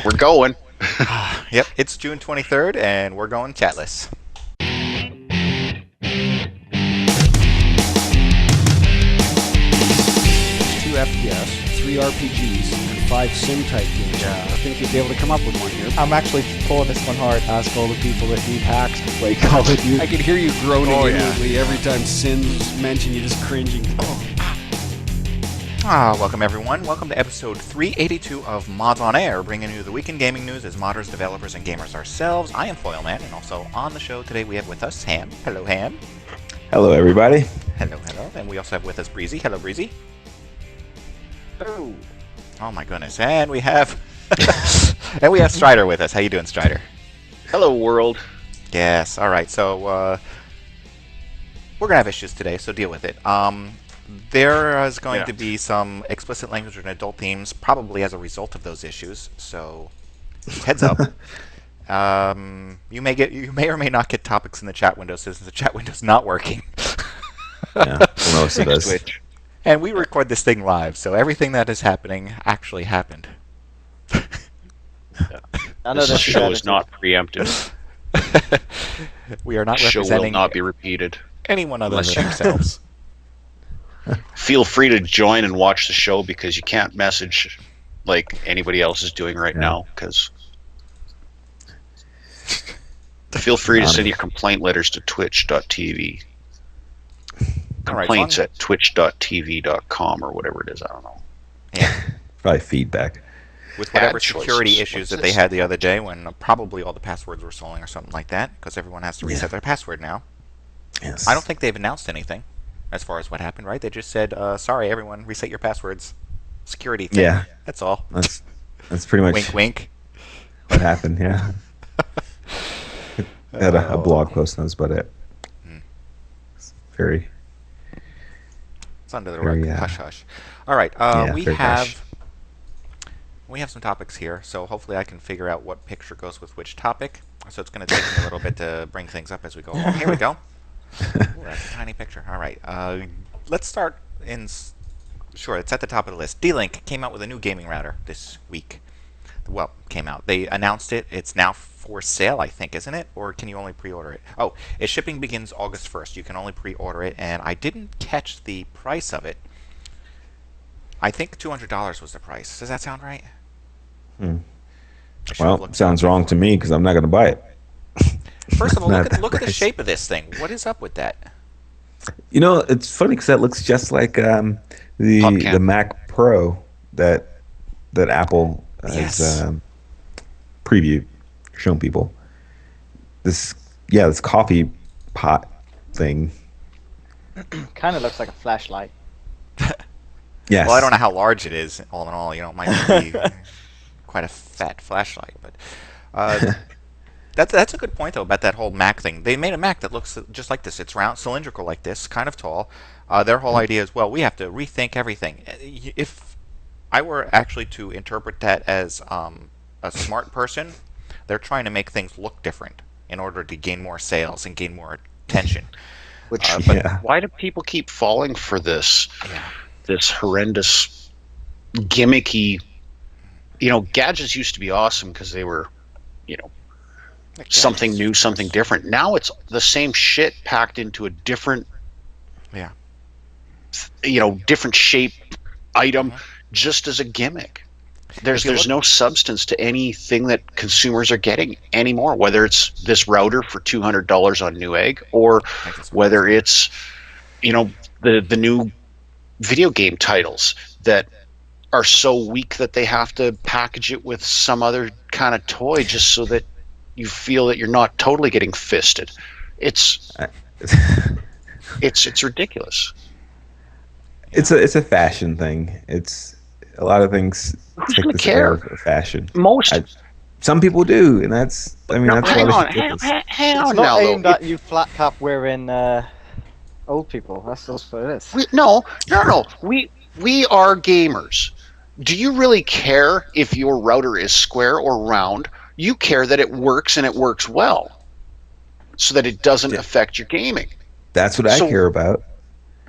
We're going. Yep, it's June 23rd, and we're going chatless. 2 FPS, 3 RPGs, and 5 sim-type games. Yeah. I think you'd be able to come up with one here. I'm actually pulling this one hard. Ask all the people that need hacks to play Call of Duty. I can hear you groaning inwardly every time Sin's mentioned. You're just cringing. Welcome everyone. Welcome to episode 382 of Mods on Air, bringing you the week in gaming news as modders, developers, and gamers ourselves. I am foylema, and also on the show today we have with us Ham. Hello, Ham. Hello, everybody. Hello, hello. And we also have with us Breezy. Hello, Breezy. Oh. Oh my goodness. And we have Stryder with us. How you doing, Stryder? Hello, world. Yes. All right. So we're gonna have issues today, so deal with it. There is going to be some explicit language and adult themes, probably as a result of those issues. So, heads up. You may or may not get topics in the chat window since the chat window's not working. Yeah, most of us. And we record this thing live, so everything that is happening actually happened. I know This show is not preempted. We are not The show will representing not be repeated. anyone other Unless than you- ourselves. Feel free to join and watch the show because you can't message like anybody else is doing right now. Because feel free to send your complaint letters to twitch.tv. Complaints at twitch.tv.com or whatever it is. I don't know. Yeah. Probably feedback. With whatever Ad choices. security issues What's that they this? had the other day when probably all the passwords were stolen or something like that, because everyone has to reset their password now. Yes. I don't think they've announced anything as far as what happened, right? They just said, sorry, everyone, reset your passwords. Security thing. Yeah. That's all. That's pretty much Wink, wink. what happened. Yeah. I had a blog post, and that's about it. It's very. It's under the Very, rug. Hush, hush. All right. We very have hush. we have some topics here, so hopefully I can figure out what picture goes with which topic. So it's going to take me a little bit to bring things up as we go along. Here we go. Ooh, that's a tiny picture. All right. Let's start in. Sure, it's at the top of the list. D-Link came out with a new gaming router this week. Well, came out. They announced it. It's now for sale, I think, isn't it? Or can you only pre-order it? Oh, its shipping begins August 1st. You can only pre-order it, and I didn't catch the price of it. I think $200 was the price. Does that sound right? I should have Well, looked sounds it up wrong before. to me because I'm not going to buy it. First of all, Not look at that the price. shape of this thing. What is up with that? You know, it's funny because that looks just like PopCam. the Mac Pro that Apple has Yes. previewed, shown people. This coffee pot thing. Kind of looks like a flashlight. Yes. Well, I don't know how large it is. All in all, it might be quite a fat flashlight. But that's a good point though about that whole Mac thing. They made a Mac that looks just like this. It's round, cylindrical like this, kind of tall. Their whole idea is, well, we have to rethink everything. If I were actually to interpret that as a smart person, they're trying to make things look different in order to gain more sales and gain more attention. Which, Yeah. why do people keep falling for this? Yeah. This horrendous, gimmicky. Gadgets used to be awesome because they were, something new, something different. Now it's the same shit packed into a different, Yeah. different shape item, just as a gimmick. There's If you look- no substance to anything that consumers are getting anymore. Whether it's this router for $200 on Newegg, or think it's whether it's, the new video game titles that are so weak that they have to package it with some other kind of toy just so that you feel that you're not totally getting fisted. It's ridiculous. It's a fashion thing. It's a lot of things Who's take gonna this air care? of fashion. Most Some people do, and that's no, that's hang why on, it's ridiculous. hang It's on not now, aimed though. at you flat cap wearing old people. That's what it is. No. We are gamers. Do you really care if your router is square or round? You care that it works and it works well, so that it doesn't affect your gaming. That's what I So- care about.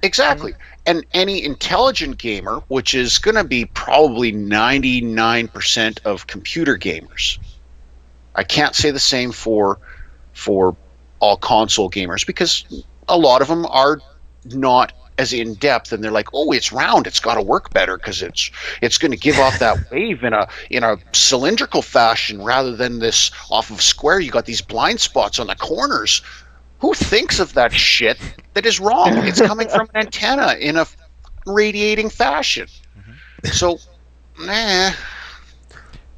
Exactly. and any intelligent gamer, which is going to be probably 99% of computer gamers. I can't say the same for all console gamers, because a lot of them are not as in depth, and they're like, oh, it's round, it's got to work better because it's going to give off that wave in a cylindrical fashion rather than this off of square. You got these blind spots on the corners. Who thinks of that shit? That is wrong. It's coming from an antenna in a radiating fashion. So, nah.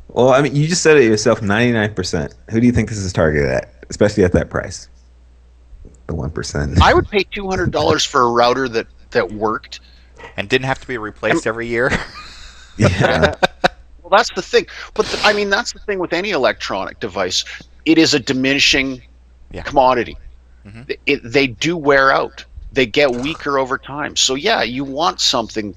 Well, I mean, you just said it yourself, 99%. Who do you think this is targeted at, especially at that price? The 1%. I would pay $200 for a router that worked. And didn't have to be replaced every year? Yeah. Well, that's the thing. But I mean, that's the thing with any electronic device. It is a diminishing commodity. They do wear out. They get weaker over time. So yeah, you want something.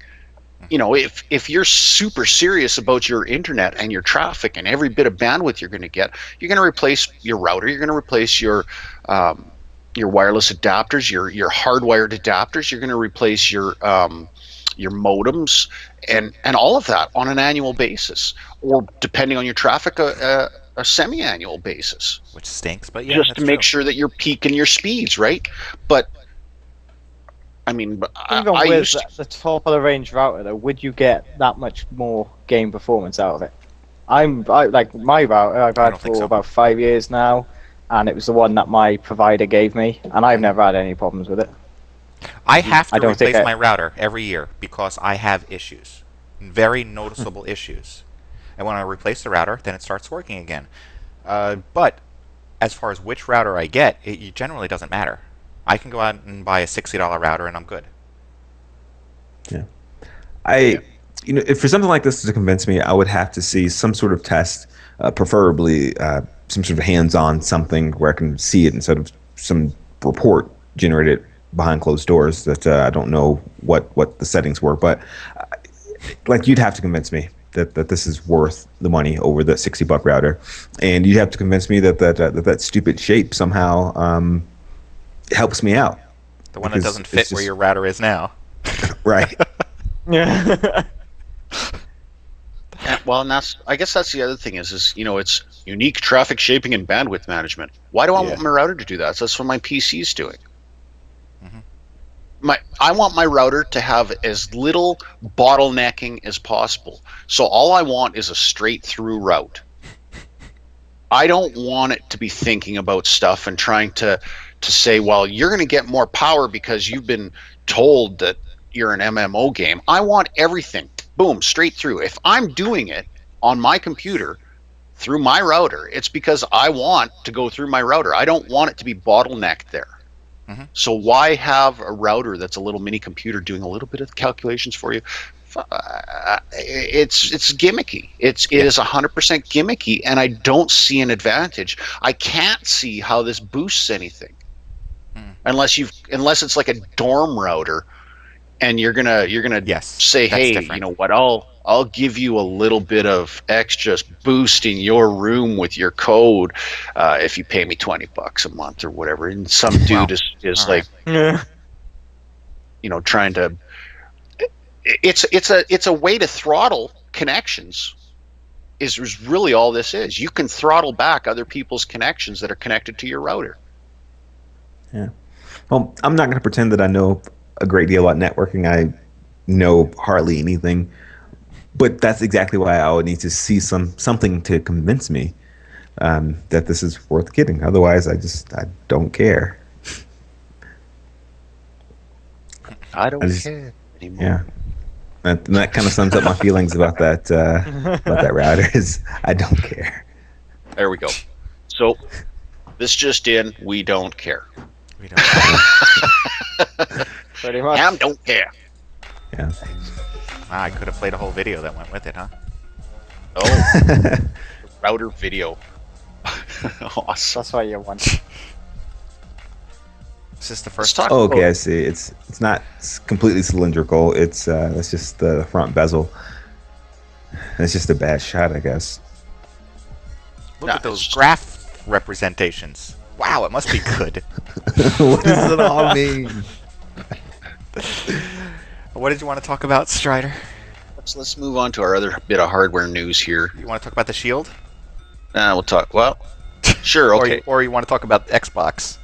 You know, if you're super serious about your internet and your traffic and every bit of bandwidth you're going to get, you're going to replace your router. You're going to replace your wireless adapters, your hardwired adapters. You're going to replace your modems and all of that on an annual basis, or depending on your traffic, a semi-annual basis. Which stinks, but yeah, just to make sure that you're peaking your speeds, right? But I mean, even with the top of the range router, though, would you get that much more game performance out of it? I like my router. I've had for about 5 years now, and it was the one that my provider gave me, and I've never had any problems with it. I have to replace my router every year because I have issues, very noticeable issues. And when I replace the router, then it starts working again. But as far as which router I get, it generally doesn't matter. I can go out and buy a $60 router and I'm good. Yeah. You know, if for something like this to convince me, I would have to see some sort of test, preferably some sort of hands-on something where I can see it instead of some report generated behind closed doors that I don't know what the settings were. But like, you'd have to convince me that this is worth the money over the $60 router, and you'd have to convince me that stupid shape somehow helps me out. The one that doesn't fit where your router is now. Right. Yeah. Well, and I guess that's the other thing is you know, it's unique traffic shaping and bandwidth management. Why do I want my router to do that? That's what my PC is doing. I want my router to have as little bottlenecking as possible. So all I want is a straight through route. I don't want it to be thinking about stuff and trying to say, well, you're going to get more power because you've been told that you're an MMO game. I want everything, boom, straight through. If I'm doing it on my computer through my router, it's because I want to go through my router. I don't want it to be bottlenecked there. So why have a router that's a little mini computer doing a little bit of calculations for you? It's gimmicky. It is 100% gimmicky, and I don't see an advantage. I can't see how this boosts anything, unless it's like a dorm router, and you're gonna say, hey, different. You know what? I'll give you a little bit of extra boost in your room with your code if you pay me $20 a month or whatever. And some dude is like, you know, trying to. It's a way to throttle connections. Is really all this is. You can throttle back other people's connections that are connected to your router. Yeah. Well, I'm not going to pretend that I know a great deal about networking. I know hardly anything. But that's exactly why I would need to see something to convince me that this is worth getting. Otherwise, I don't care. I don't care anymore. Yeah, that kind of sums up my feelings about that router. Is I don't care. There we go. So this just in: we don't care. We don't care. Pretty much. Ham don't care. Yeah. I could have played a whole video that went with it, huh? Oh, router video. Awesome. That's why you want. Is this the first? Oh, okay, I see. It's not completely cylindrical. It's that's just the front bezel. It's just a bad shot, I guess. Look at those graph representations. Wow, it must be good. What does it all mean? What did you want to talk about, Stryder? Let's move on to our other bit of hardware news here. You want to talk about the Shield? We'll talk. Well, sure, okay. or you want to talk about Xbox?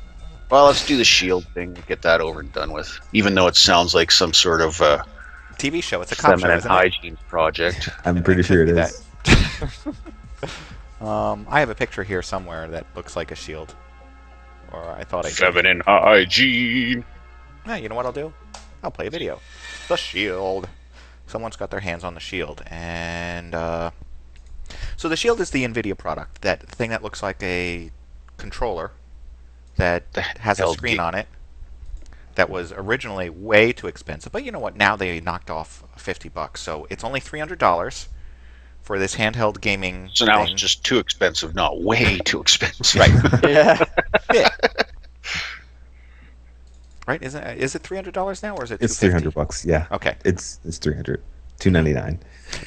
Well, let's do the Shield thing. Get that over and done with. Even though it sounds like some sort of TV show. It's a cop show, feminine isn't it? hygiene project. I'm pretty sure it is. I have a picture here somewhere that looks like a Shield. Or I thought I did. Feminine hygiene. Yeah, you know what I'll do? I'll play a video. The Shield. Someone's got their hands on the Shield. And, so the Shield is the NVIDIA product. That thing that looks like a controller that has a screen on it. That was originally way too expensive. But you know what? Now they knocked off $50. So it's only $300 for this handheld gaming So now thing. it's just too expensive, not way too expensive. Right. Yeah. Yeah. Right? Is it $300 now, or is it? It's $250? $300. Yeah. Okay. It's $300. $299.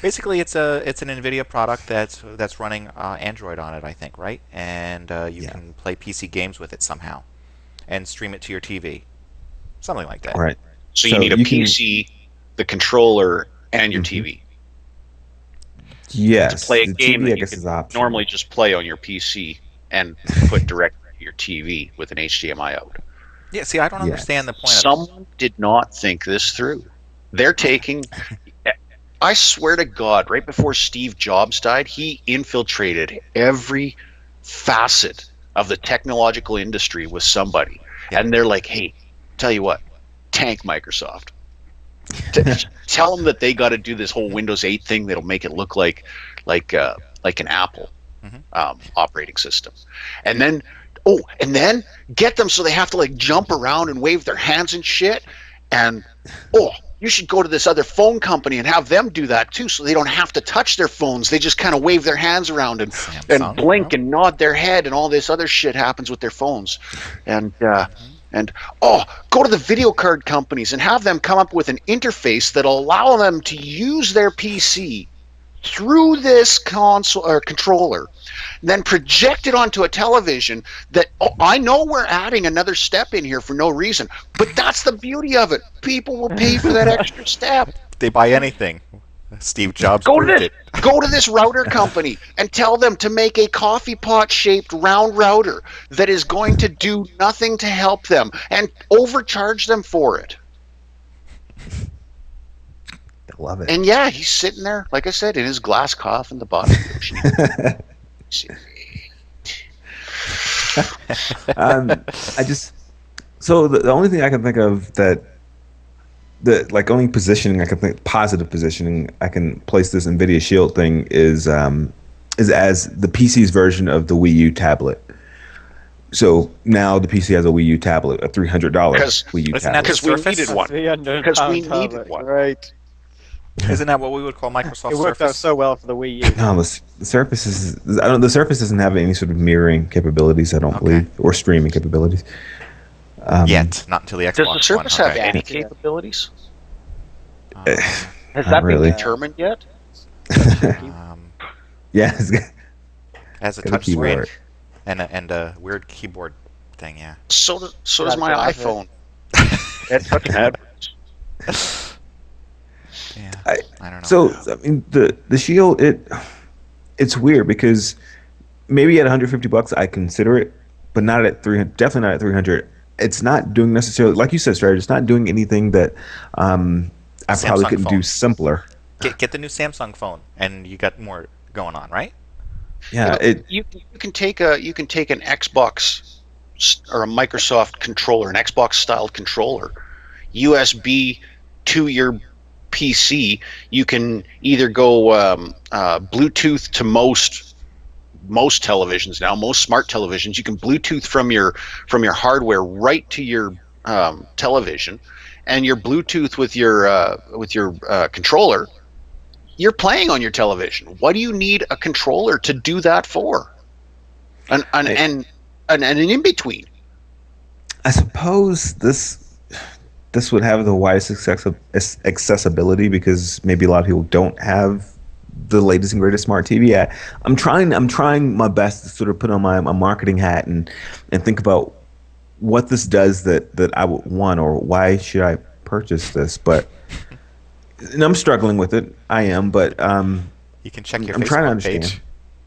Basically, it's an NVIDIA product that's running Android on it, I think, right? And you can play PC games with it somehow, and stream it to your TV, something like that. All right. So you need a PC, the controller, and your Mhm. TV. Yes. To play a the game TV, that I you guess, could is optional. normally just play on your PC and put directly to your TV with an HDMI out. Yeah. See, I don't Yes. understand the point of Someone did not think this through. They're taking... I swear to God, right before Steve Jobs died, he infiltrated every facet of the technological industry with somebody. Yeah. And they're like, hey, tell you what, tank Microsoft. Tell them that they got to do this whole Windows 8 thing that'll make it look like an Apple operating system. And then get them so they have to like jump around and wave their hands and shit. And you should go to this other phone company and have them do that too, so they don't have to touch their phones. They just kind of wave their hands around and blink and nod their head, and all this other shit happens with their phones. And go to the video card companies and have them come up with an interface that'll allow them to use their PC through this console or controller, then project it onto a television that I know we're adding another step in here for no reason, but that's the beauty of it. People will pay for that extra step. They buy anything. Steve Jobs Go proved it. to this router company and tell them to make a coffee pot shaped round router that is going to do nothing to help them, and overcharge them for it. I love it. And yeah, he's sitting there, like I said, in his glass coffin, the bottom of the ocean. The only thing I can think of only positioning I can think positive positioning I can place this NVIDIA Shield thing is as the PC's version of the Wii U tablet. So now the PC has a Wii U tablet, a $300 Wii U tablet. Because we needed one. Because we needed one. Right. Isn't that what we would call Microsoft It worked Surface? out so well for the Wii U. No, the Surface is. The Surface doesn't have any sort of mirroring capabilities. I don't believe, or streaming capabilities. Yet, not until the Xbox Does the Surface One. have Okay. any capabilities? Has that really. been determined yet? Yeah, it's got, Has a got a touch screen keyboard. and a weird keyboard thing. Yeah. So does my That's it. iPhone. That's such an advert. Yeah. I don't know. So I mean, the Shield, it's weird because maybe at $150 I consider it, but not at 300. Definitely not at 300. It's not doing necessarily, like you said, Stryder. It's not doing anything that I probably Samsung couldn't phone. do simpler. Get the new Samsung phone, and you got more going on, right? Yeah, You can take an Xbox or a Microsoft controller, an Xbox styled controller, USB to your PC. You can either go Bluetooth to most televisions now, most smart televisions. You can Bluetooth from your hardware right to your television, and your Bluetooth with your controller. You're playing on your television. What do you need a controller to do that for? And an in between. I suppose this would have the widest accessibility because maybe a lot of people don't have the latest and greatest smart TV. I'm trying my best to sort of put on my marketing hat and think about what this does that I would want, or why should I purchase this. But And I'm struggling with it. I am, but you can check your I'm trying to Facebook understand.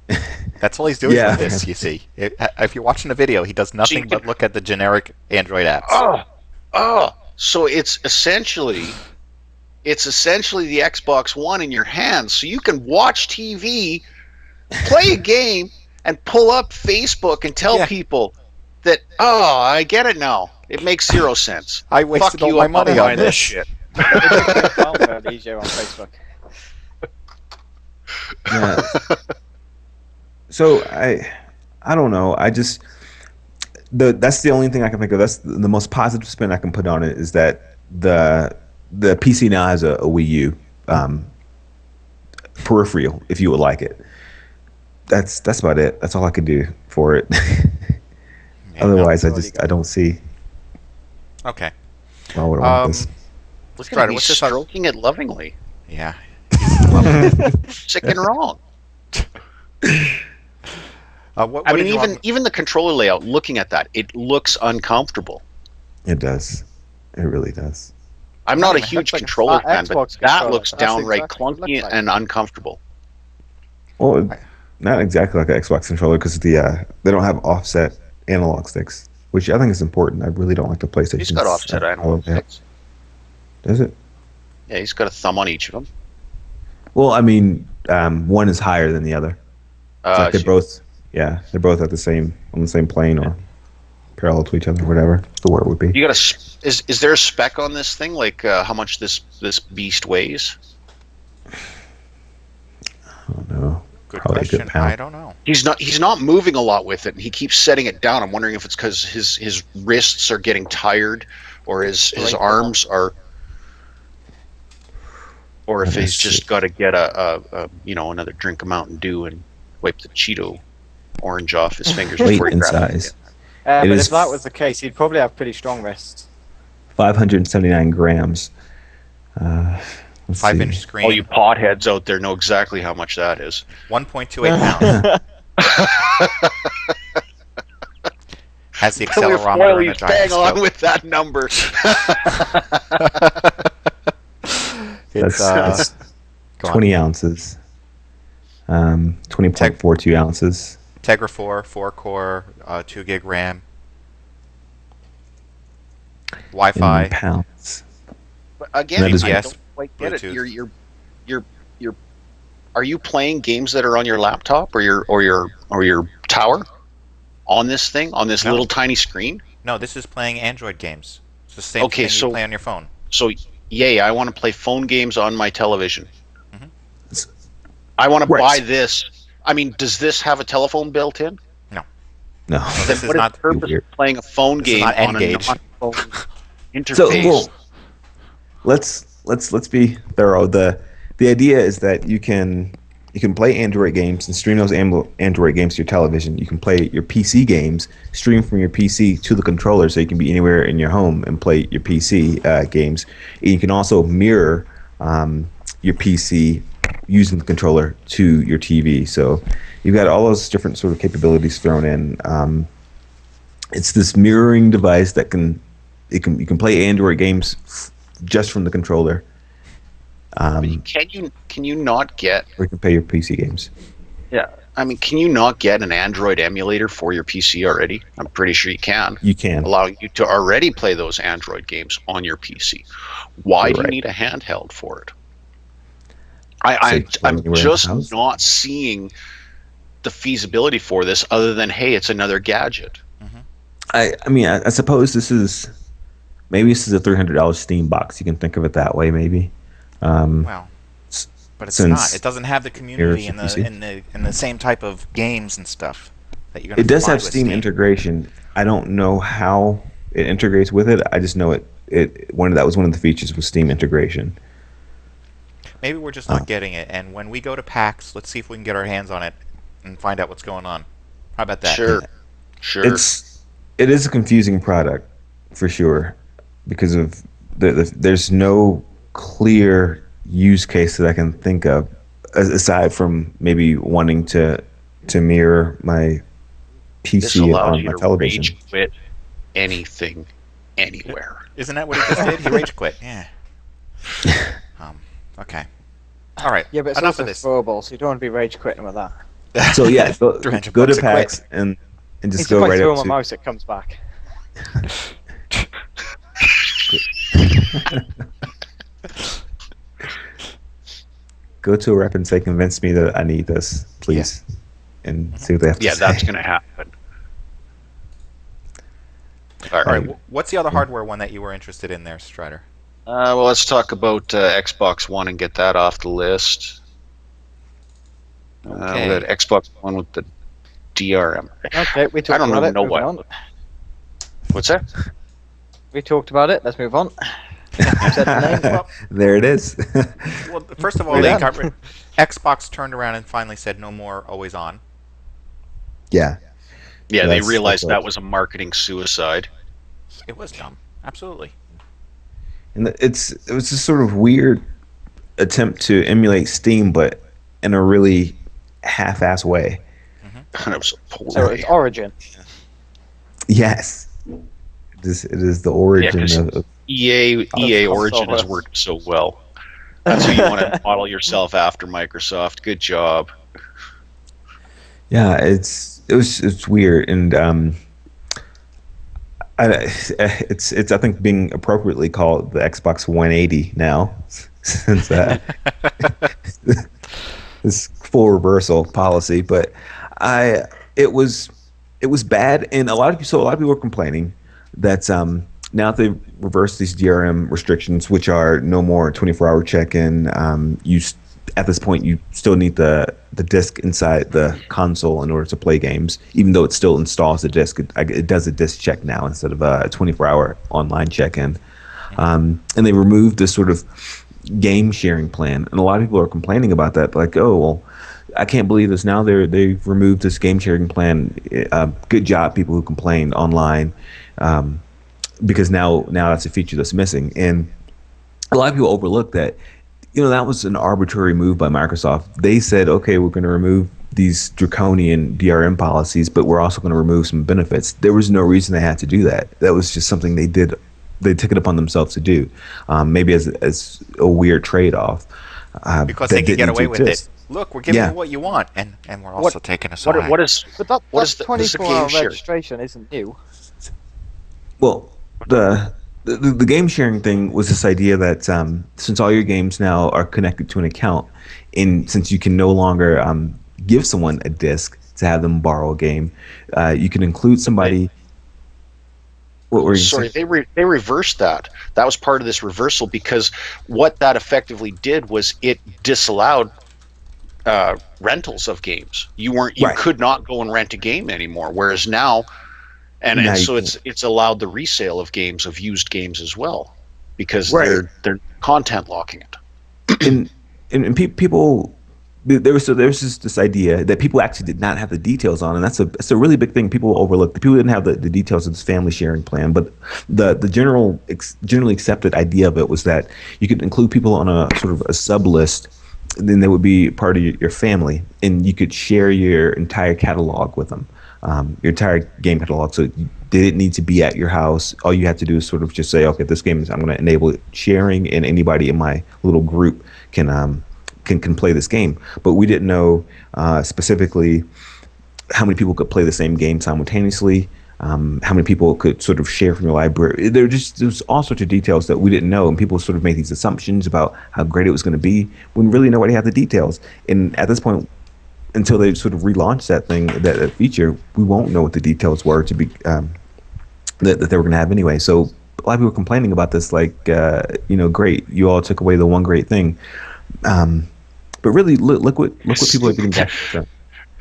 page. That's all he's doing Yeah. with this, you see. If you're watching a video, he does nothing but look at the generic Android apps. So it's essentially the Xbox One in your hands, so you can watch TV, play a game, and pull up Facebook and tell people that, I get it now. It makes 0 sense. I wasted Fuck all you, my I'm not money on buying this shit. easier on Facebook. Yeah. So I don't know. I just that's the only thing I can think of. That's the most positive spin I can put on it is that the PC now has a Wii U peripheral, if you would like it. That's about it. That's all I could do for it. Otherwise, I don't see. Okay. Why would I want this? Let's Try try to to. stroking it lovingly. Yeah. Sick and wrong. What I mean, even the controller layout, looking at that, it looks uncomfortable. It does. It really does. I'm not a huge controller fan, but Xbox that controller. looks That's downright exactly what it clunky looks like. and uncomfortable. Well, not exactly like an Xbox controller because they don't have offset analog sticks, which I think is important. I really don't like the PlayStation. He's got offset analog sticks. Does it? Yeah, he's got a thumb on each of them. Well, I mean, one is higher than the other. Like they're both on the same plane or parallel to each other, whatever the word would be. You got is there a spec on this thing? Like how much this beast weighs? I don't know. Good Probably a question. good pound. I don't know. He's not moving a lot with it, and he keeps setting it down. I'm wondering if it's because his wrists are getting tired, or his arms are, or if he's just got to get another drink of Mountain Dew and wipe the Cheeto orange off his fingers Weight before he and grabs it. size. But is if that was the case, he'd probably have pretty strong wrists. 579 grams. Let's 5-inch see. screen. All you potheads out there know exactly how much that is. 1.28 pounds. Has the accelerometer and a bang on gyroscope. with that number. That's 20 ounces. 20.42 ounces. Tegra 4-core, 2 gig RAM. Wi-Fi. In pounds. But again, That is I GPS, don't quite get it. Bluetooth. You're are you playing games that are on your laptop or your tower on this thing, on this little tiny screen? No, this is playing Android games. It's the same thing you play on your phone. So yay, I want to play phone games on my television. Mhm. I want to Right. buy this. I mean, does this have a telephone built in? No. Then This is what is not the purpose weird. of playing a phone This is game not on a N-Gage. non-phone interface? So well, let's be thorough. The idea is that you can play Android games and stream those Android games to your television. You can play your PC games, stream from your PC to the controller, so you can be anywhere in your home and play your PC games. And you can also mirror your PC using the controller to your TV. So you've got all those different sort of capabilities thrown in. It's this mirroring device that you can play Android games just from the controller. Can you not get? Or you can play your PC games. Yeah, I mean, can you not get an Android emulator for your PC already? I'm pretty sure you can. You can. Allowing you to already play those Android games on your PC. Why do you Right. need a handheld for it? So I'm anywhere in the just house? not seeing the feasibility for this other than, hey, it's another gadget. I mean, I suppose this is a $300 Steam box. You can think of it that way, maybe. Well, but it's since not. It doesn't have the community Here's in the the same type of games and stuff that you're going to. It does have Steam integration. I don't know how it integrates with it. I just know that was one of the features was Steam integration. Maybe we're just not getting it. And when we go to PAX, let's see if we can get our hands on it and find out what's going on. How about that? Sure. It is a confusing product for sure because of there's no clear use case that I can think of aside from maybe wanting to mirror my This PC allows on you my to television. rage quit anything, anywhere. Isn't that what he just did? He rage quit. Yeah. Okay. All right. Yeah, but it's Enough also of this. throwable, so you don't want to be rage quitting with that. So yeah, go 300 to bucks a PAX and just It's go if I right throw up my to. mouse, it comes back. Go to a rep and say, "Convince me that I need this, please," and see what they have to Yeah, say. that's going to happen. All All right. right. What's the other hardware one that you were interested in there, Stryder? Well, let's talk about Xbox One and get that off the list. We got Xbox One with the DRM. Okay, we I talked don't about even it. know Moving what. on. What's that? We talked about it. Let's move on. You said the name. Well, There it is. well, first of all, We're they done. got Xbox turned around and finally said no more always on. Yeah. Yeah, So they that's realized what- that was a marketing suicide. It was dumb. Absolutely. And it was this sort of weird attempt to emulate Steam, but in a really half-ass way. And it was a So it's Origin. Yes. It is the origin 'cause of EA console Origin has OS. worked so well. That's who you want to model yourself after, Microsoft. Good job. yeah. It's weird, and it's I think being appropriately called the Xbox 180 now, since this full reversal policy. But it was bad, and a lot of people were complaining that now that they've reversed these DRM restrictions, which are no more 24-hour check-in. At this point, you still need the disc inside the console in order to play games, even though it still installs the disc. It does a disc check now instead of a 24-hour online check-in. And they removed this sort of game sharing plan, and a lot of people are complaining about that. Like, oh well, I can't believe this. Now they've removed this game sharing plan. Good job, people who complained online, because now that's a feature that's missing. And a lot of people overlook that. That was an arbitrary move by Microsoft. They said, okay, we're going to remove these draconian DRM policies, but we're also going to remove some benefits. There was no reason they had to do that. That was just something they did. They took it upon themselves to do, maybe as a weird trade-off. Because they can get away with it. Look, we're giving you what you want, and we're also taking a side. What is But that what is the 24-hour game share? registration isn't new. Well, the game sharing thing was this idea that since all your games now are connected to an account, and since you can no longer give someone a disc to have them borrow a game, you can include somebody. What were you Sorry, saying? they reversed that. That was part of this reversal, because what that effectively did was it disallowed rentals of games. You Right. could not go and rent a game anymore. Whereas now, and Now so you it's allowed the resale of games, of used games as well, because Right. they're content locking it. and people. There was this idea that people actually did not have the details on, and that's a really big thing people overlook. The people didn't have the details of this family sharing plan, but the generally accepted idea of it was that you could include people on a sort of a sub list, and then they would be part of your family, and you could share your entire catalog with them, your entire game catalog. So they didn't need to be at your house. All you had to do is sort of just say, okay, this game I'm going to enable sharing, and anybody in my little group can play this game. But we didn't know specifically how many people could play the same game simultaneously, how many people could sort of share from your library. There's all sorts of details that we didn't know, and people sort of made these assumptions about how great it was going to be when really nobody had the details. And at this point, until they sort of relaunched that feature, we won't know what the details were to be that they were going to have anyway. So a lot of people were complaining about this, like, great, you all took away the one great thing. But really, look what people are getting back to.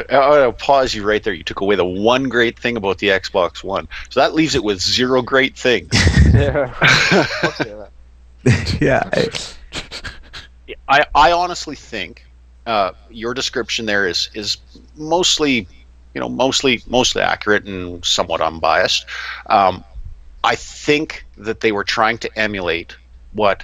I'll pause you right there. You took away the one great thing about the Xbox One, so that leaves it with zero great things. Yeah. I honestly think your description there is mostly accurate and somewhat unbiased. I think that they were trying to emulate what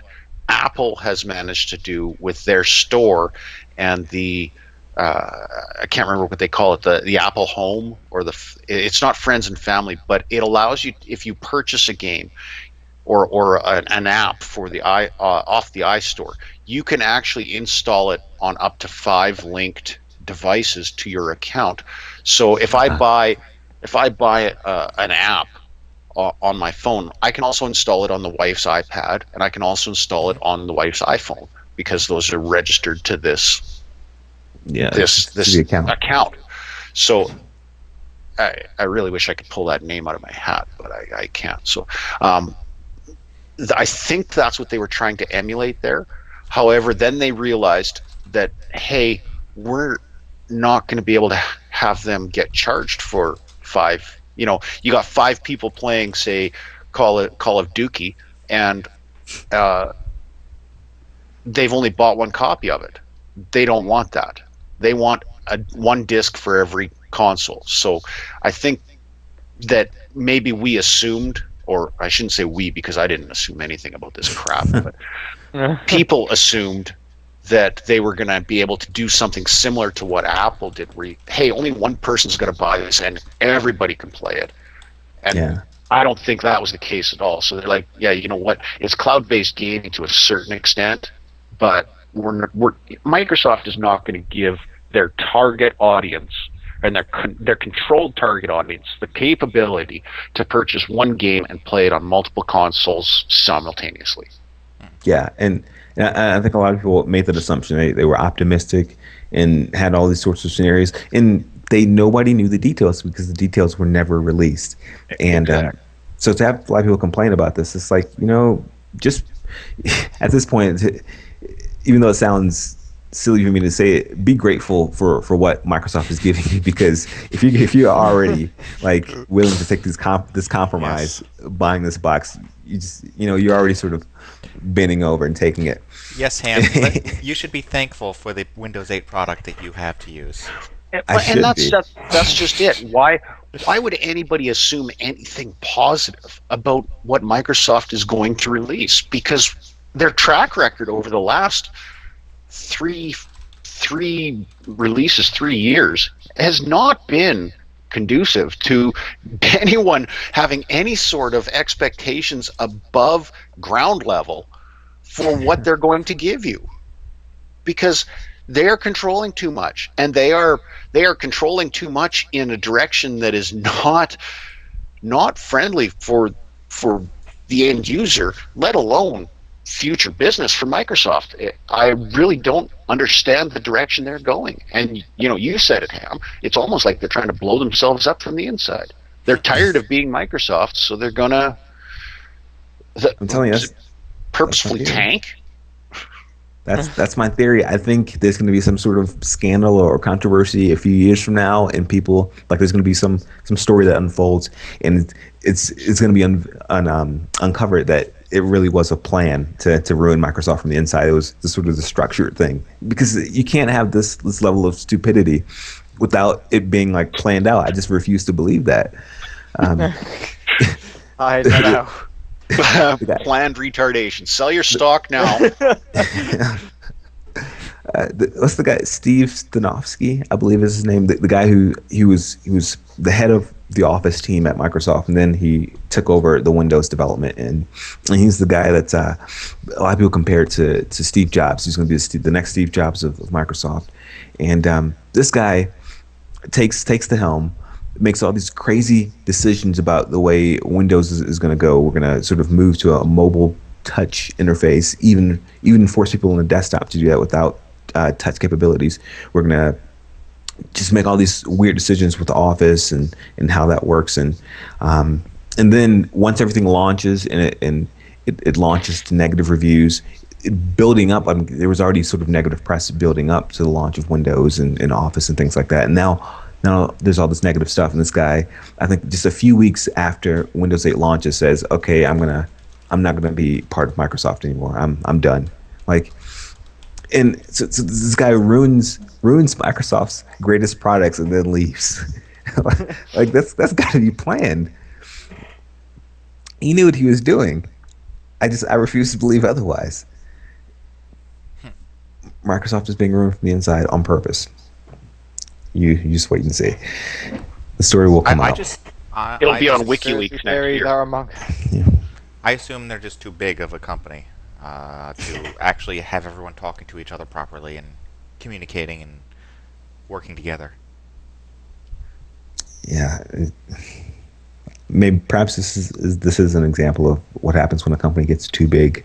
Apple has managed to do with their store and the I can't remember what they call it, the Apple Home, or it's not friends and family, but it allows you, if you purchase a game or an app for the off the iStore, you can actually install it on up to 5 linked devices to your account. So if I buy an app on my phone, I can also install it on the wife's iPad, and I can also install it on the wife's iPhone, because those are registered to this account. So I really wish I could pull that name out of my hat, but I can't. So I think that's what they were trying to emulate there. However, then they realized that, hey, we're not going to be able to have them get charged for 5. You know, you got 5 people playing, say, Call of Duty, and they've only bought 1 copy of it. They don't want that. They want 1 disc for every console. So I think that maybe we assumed, or I shouldn't say we, because I didn't assume anything about this crap, but people assumed that they were going to be able to do something similar to what Apple did, where hey, only 1 person's going to buy this and everybody can play it. And I don't think that was the case at all. So they're like, yeah, you know what? It's cloud-based gaming to a certain extent, but Microsoft is not going to give their target audience and their controlled target audience the capability to purchase 1 game and play it on multiple consoles simultaneously. Yeah, and I think a lot of people made that assumption. They were optimistic and had all these sorts of scenarios, and nobody knew the details because the details were never released. And so to have a lot of people complain about this, it's like, you know, just at this point, even though it sounds silly for me to say it, be grateful for what Microsoft is giving you, because if you're already like willing to take this compromise, buying this box, you're already sort of bending over and taking it. Yes, Ham. You should be thankful for the Windows 8 product that you have to use. And that's just it. Why would anybody assume anything positive about what Microsoft is going to release? Because their track record over the last three releases, 3 years, has not been conducive to anyone having any sort of expectations above ground level for what they're going to give you, because they are controlling too much, and they are controlling too much in a direction that is not friendly for the end user, let alone future business for Microsoft. I really don't understand the direction they're going. And you said it, Ham. It's almost like they're trying to blow themselves up from the inside. They're tired of being Microsoft, so they're gonna I'm telling you, purposefully tank. That's my theory. I think there's going to be some sort of scandal or controversy a few years from now, and people there's going to be some story that unfolds, and it's going to be uncovered that it really was a plan to ruin Microsoft from the inside. It was the structured thing, because you can't have this level of stupidity without it being like planned out. I just refuse to believe that. I don't know. Planned retardation. Sell your stock now. What's the guy? Steve Stanovsky, I believe is his name. The guy who he was the head of the Office team at Microsoft, and then he took over the Windows development, and he's the guy that's a lot of people compare to Steve Jobs. He's going to be the next Steve Jobs of Microsoft, and this guy takes the helm, makes all these crazy decisions about the way Windows is going to go. We're going to sort of move to a mobile touch interface, even force people on the desktop to do that without touch capabilities. We're going to just make all these weird decisions with the Office and how that works. And then once everything launches and it launches to negative reviews, building up, there was already sort of negative press building up to the launch of Windows and Office and things like that. And now there's all this negative stuff, and this guy, I think just a few weeks after Windows 8 launches, says, "Okay, I'm not gonna be part of Microsoft anymore. I'm done." And so this guy ruins Microsoft's greatest products and then leaves. That's got to be planned. He knew what he was doing. I refuse to believe otherwise. Microsoft is being ruined from the inside on purpose. You just wait and see. The story will come out. It'll be on WikiLeaks next year. Among. Yeah. I assume they're just too big of a company to actually have everyone talking to each other properly and communicating and working together. Yeah. Maybe perhaps this is an example of what happens when a company gets too big.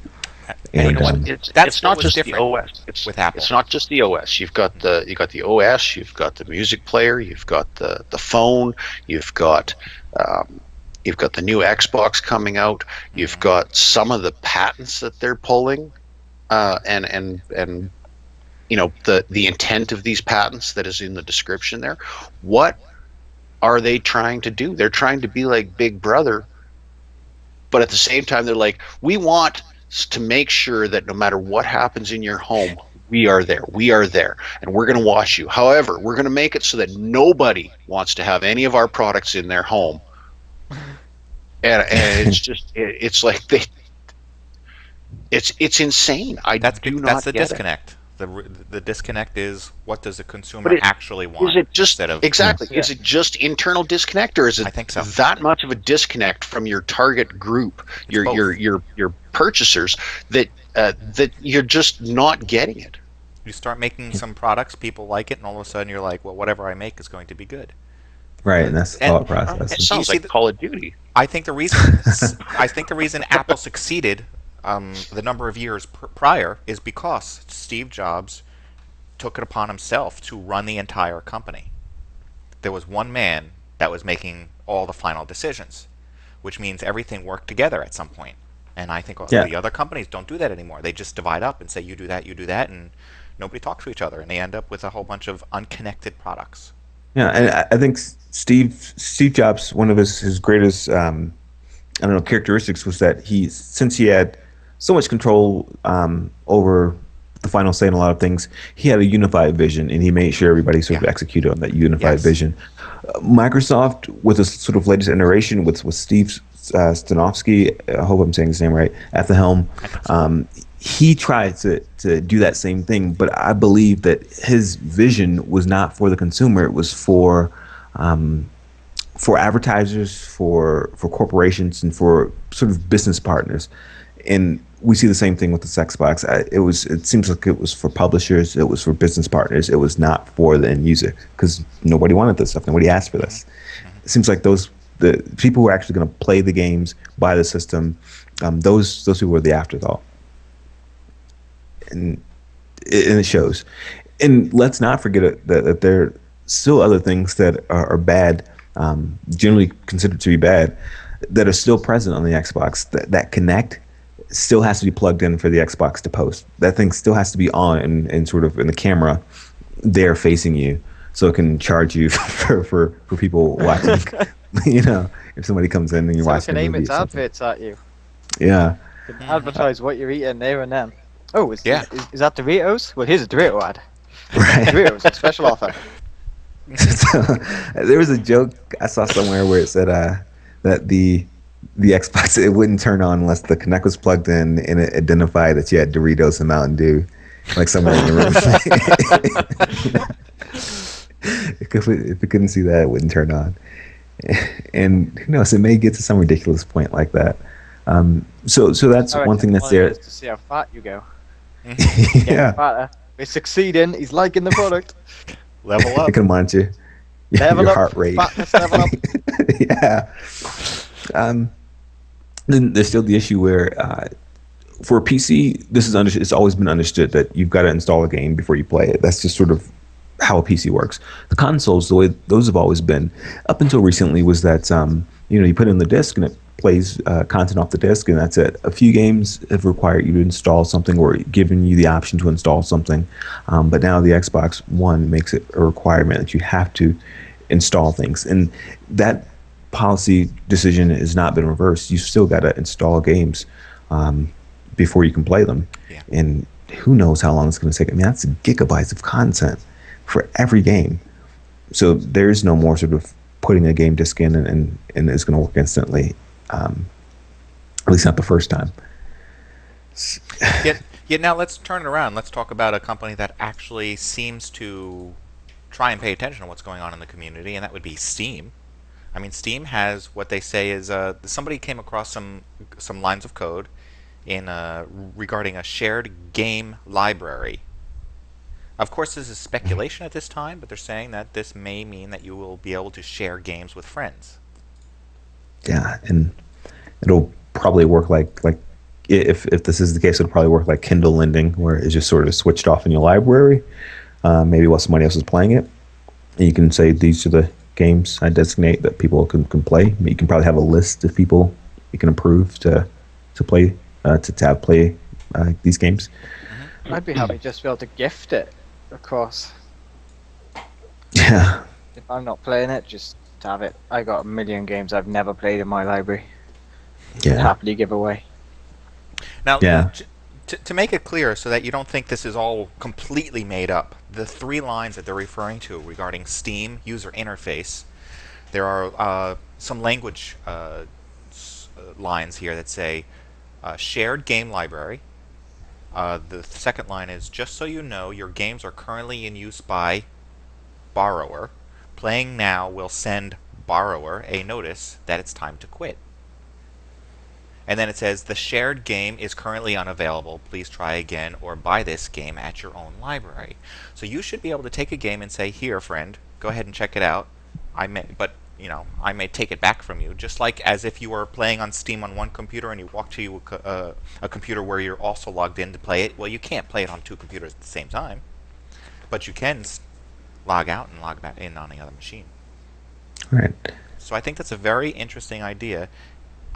And you know what? It's not just the OS. With Apple. It's not just the OS. You've got the OS. You've got the music player. You've got the phone. You've got the new Xbox coming out. You've got some of the patents that they're pulling, and you know the intent of these patents that is in the description there. What are they trying to do? They're trying to be like Big Brother, but at the same time, they're like, we want to make sure that no matter what happens in your home, we are there. We are there, and we're going to watch you. However, we're going to make it so that nobody wants to have any of our products in their home. And it's just it's like it's insane. That's the get disconnect. It. The disconnect is, what does the consumer actually want? Is it just exactly? Is it just internal disconnect, or is it I think so. that much of a disconnect from your target group, your purchasers, that you're just not getting it? You start making some products, people like it, and all of a sudden you're like, well, whatever I make is going to be good. Right, and that's the thought process. It sounds like Call of Duty. I think the reason Apple succeeded the number of years prior is because Steve Jobs took it upon himself to run the entire company. There was one man that was making all the final decisions, which means everything worked together at some point. And I think the other companies don't do that anymore. They just divide up and say, you do that, and nobody talks to each other, and they end up with a whole bunch of unconnected products. Yeah, and I think Steve Jobs, one of his greatest characteristics was that since he had so much control over the final say in a lot of things, he had a unified vision, and he made sure everybody sort of executed on that unified vision. Microsoft, with this sort of latest iteration with Steve Stanovsky, I hope I'm saying his name right, at the helm, he tried to do that same thing, but I believe that his vision was not for the consumer; it was for advertisers, for corporations, and for sort of business partners. And we see the same thing with the Xbox. It seems like it was for publishers, it was for business partners, it was not for the end user, because nobody wanted this stuff, nobody asked for this. It seems like the people who are actually going to play the games, buy the system, those people were the afterthought. And it shows. And let's not forget that there are still other things that are bad, generally considered to be bad, that are still present on the Xbox. That Connect still has to be plugged in for the Xbox to post. That thing still has to be on and sort of in the camera there facing you, so it can charge you for people watching. You know, if somebody comes in and you're watching, it can aim its adverts at you. Yeah. It can advertise what you're eating there and then. Oh, is that Doritos? Well, here's a Dorito ad. Right. Doritos, a special offer. So, there was a joke I saw somewhere where it said that the Xbox, it wouldn't turn on unless the Kinect was plugged in and it identified that you had Doritos and Mountain Dew, like somewhere in the room. If it couldn't see that, it wouldn't turn on. And who knows, it may get to some ridiculous point like that. So that's one thing that's there. To see how fat you go. Yeah. Fatter. We're succeeding. He's liking the product. Level up. It can monitor your heart rate. Fatness, level up. Yeah. Then there's still the issue where for a PC, it's always been understood that you've got to install a game before you play it. That's just sort of how a PC works. The consoles, the way those have always been, up until recently, was that you put it in the disc and it plays content off the disc, and that's it. A few games have required you to install something or given you the option to install something, but now the Xbox One makes it a requirement that you have to install things, and that policy decision has not been reversed. You've still got to install games before you can play them, and who knows how long it's going to take. I mean, that's gigabytes of content for every game. So there is no more sort of putting a game disc in and it's going to work instantly. At least not the first time. Yet now let's turn it around. Let's talk about a company that actually seems to try and pay attention to what's going on in the community, and that would be Steam. I mean, Steam has what they say is somebody came across some lines of code in regarding a shared game library. Of course, this is speculation at this time, but they're saying that this may mean that you will be able to share games with friends. Yeah, and it'll probably work like if this is the case, it'll probably work like Kindle lending, where it's just sort of switched off in your library, maybe while somebody else is playing it. And you can say these are the games I designate that people can play. You can probably have a list of people you can approve to play to play these games. I'd be happy just to be able to gift it across. Yeah. If I'm not playing it, just to have it. I got a million games I've never played in my library. Yeah. Happily give away. Now, yeah. To make it clear, so that you don't think this is all completely made up, the 3 lines that they're referring to regarding Steam user interface, there are some language lines here that say shared game library. The second line is, just so you know, your games are currently in use by borrower. Playing now will send borrower a notice that it's time to quit. And then it says, the shared game is currently unavailable. Please try again or buy this game at your own library. So you should be able to take a game and say, here, friend, go ahead and check it out. I may take it back from you, just like as if you were playing on Steam on one computer and you walk to a computer where you're also logged in to play it. Well, you can't play it on 2 computers at the same time, but you can log out and log back in on the other machine. Right. So I think that's a very interesting idea.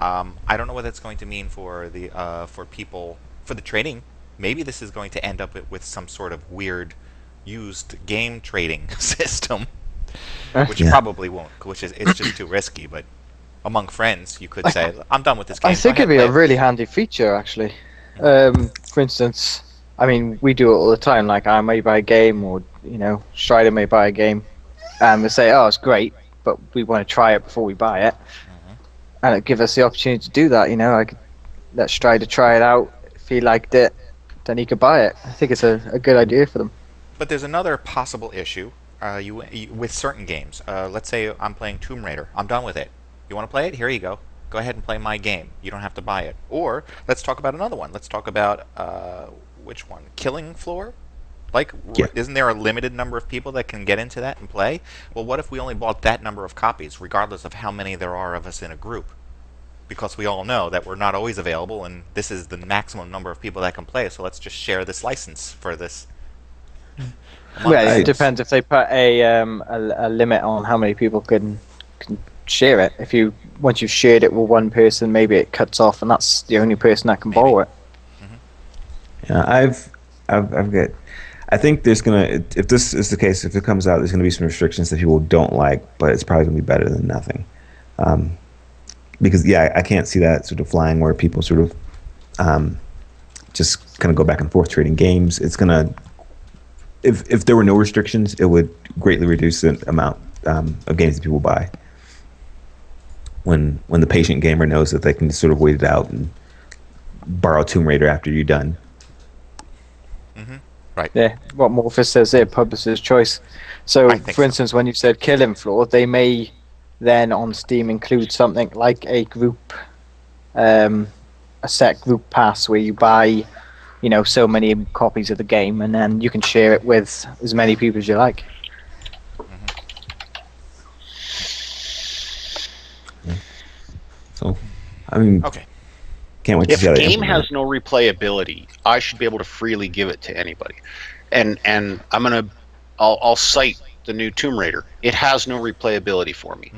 I don't know what that's going to mean for the people for the trading. Maybe this is going to end up with some sort of weird used game trading system, which it probably won't. It's just too risky. But among friends, you could say, "I'm done with this game." I think it'd be a really handy feature, actually. For instance, I mean, we do it all the time. Like, I may buy a game, or Stryder may buy a game, and we say, "Oh, it's great," but we want to try it before we buy it. And it give us the opportunity to do that, I could let Stryder try it out. If he liked it, then he could buy it. I think it's a good idea for them. But there's another possible issue with certain games. Let's say I'm playing Tomb Raider. I'm done with it. You want to play it? Here you go. Go ahead and play my game. You don't have to buy it. Or let's talk about another one. Let's talk about which one? Killing Floor? Isn't there a limited number of people that can get into that and play? Well, what if we only bought that number of copies, regardless of how many there are of us in a group? Because we all know that we're not always available, and this is the maximum number of people that can play, so let's just share this license for this. Well, it depends if they put a limit on how many people can share it. Once you've shared it with one person, maybe it cuts off, and that's the only person that can borrow it. Yeah, I've got. I think there's gonna, if this is the case, if it comes out, there's gonna be some restrictions that people don't like, but it's probably gonna be better than nothing. Because I can't see that sort of flying where people sort of just kind of go back and forth trading games. It's gonna, if there were no restrictions, it would greatly reduce the amount of games that people buy. When the patient gamer knows that they can just sort of wait it out and borrow Tomb Raider after you're done. Right. Yeah, what Morphus says there, publisher's choice. So, for instance, when you said Killing Floor, they may then on Steam include something like a group, a set group pass where you buy, so many copies of the game, and then you can share it with as many people as you like. So, I mean, okay. Can't wait to if see how a they game implement has no replayability, I should be able to freely give it to anybody. And I'll cite the new Tomb Raider. It has no replayability for me.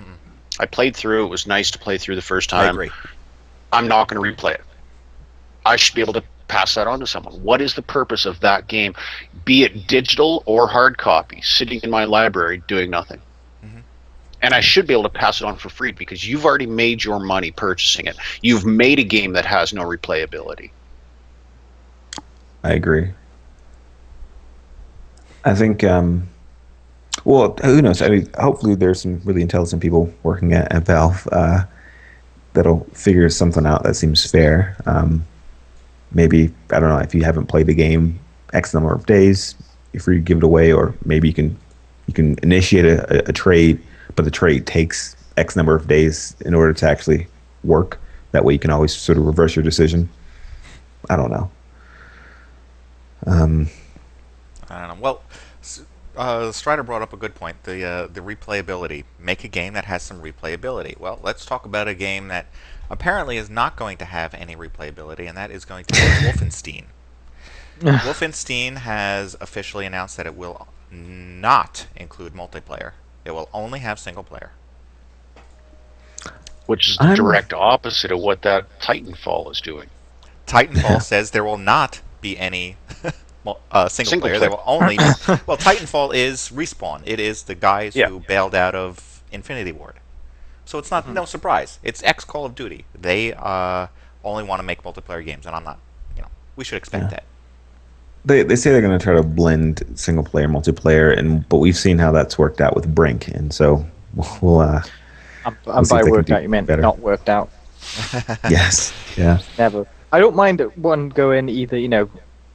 I played through. It was nice to play through the first time. I agree. I'm not going to replay it. I should be able to pass that on to someone. What is the purpose of that game, be it digital or hard copy, sitting in my library doing nothing? And I should be able to pass it on for free because you've already made your money purchasing it. You've made a game that has no replayability. I agree. I think, well, who knows? I mean, hopefully there's some really intelligent people working at Valve that'll figure something out that seems fair. Maybe, I don't know, if you haven't played the game X number of days, you're free to give it away, or maybe you can initiate a trade, but the trade takes X number of days in order to actually work. That way you can always sort of reverse your decision. I don't know. I don't know. Well, Stryder brought up a good point. The replayability. Make a game that has some replayability. Well, let's talk about a game that apparently is not going to have any replayability, and that is going to be Wolfenstein. Wolfenstein has officially announced that it will not include multiplayer. It will only have single player. Which is the direct opposite of what that Titanfall is doing. Titanfall says there will not be any single player. There will only be, well, Titanfall is Respawn. It is the guys who bailed out of Infinity Ward. So it's not no surprise. It's ex Call of Duty. They only want to make multiplayer games, and I'm not. We should expect that. They say they're going to try to blend single player, multiplayer, but we've seen how that's worked out with Brink, and so we'll. And by worked out, you meant better. Not worked out. Yes. Yeah. Never. I don't mind one going either,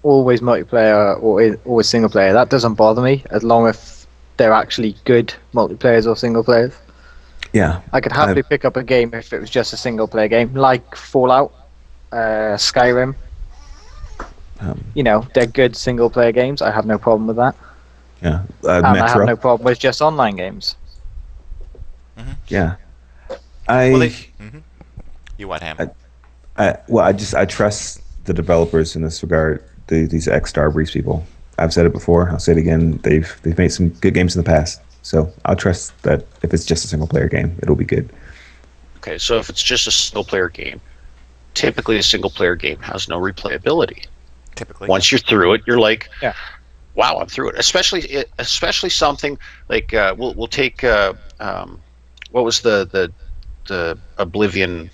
always multiplayer or always single player. That doesn't bother me as long as they're actually good multiplayers or single players. Yeah. I could happily pick up a game if it was just a single player game, like Fallout, Skyrim. They're good single player games. I have no problem with that. Yeah. And I have no problem with just online games. Mm-hmm. Yeah. You what, Ham? I trust the developers in this regard. These ex-Starbreeze people. I've said it before. I'll say it again. They've made some good games in the past. So I'll trust that if it's just a single player game, it'll be good. Okay, so if it's just a single player game, typically a single player game has no replayability. Typically, once you're through it, you're like, wow, I'm through it. Especially something like we'll take what was the Oblivion?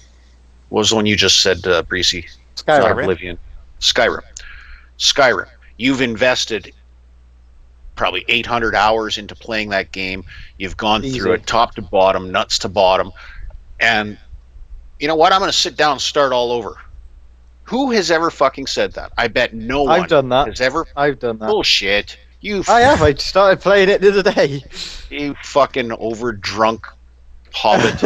What was the one you just said, Breezy? Skyrim. Oblivion. Skyrim. You've invested probably 800 hours into playing that game. You've gone through it top to bottom, nuts to bottom, and you know what? I'm going to sit down and start all over. Who has ever fucking said that? I bet no one. I've done that. Has ever. I've done that. Bullshit. I have. I started playing it the other day. You fucking overdrunk hobbit.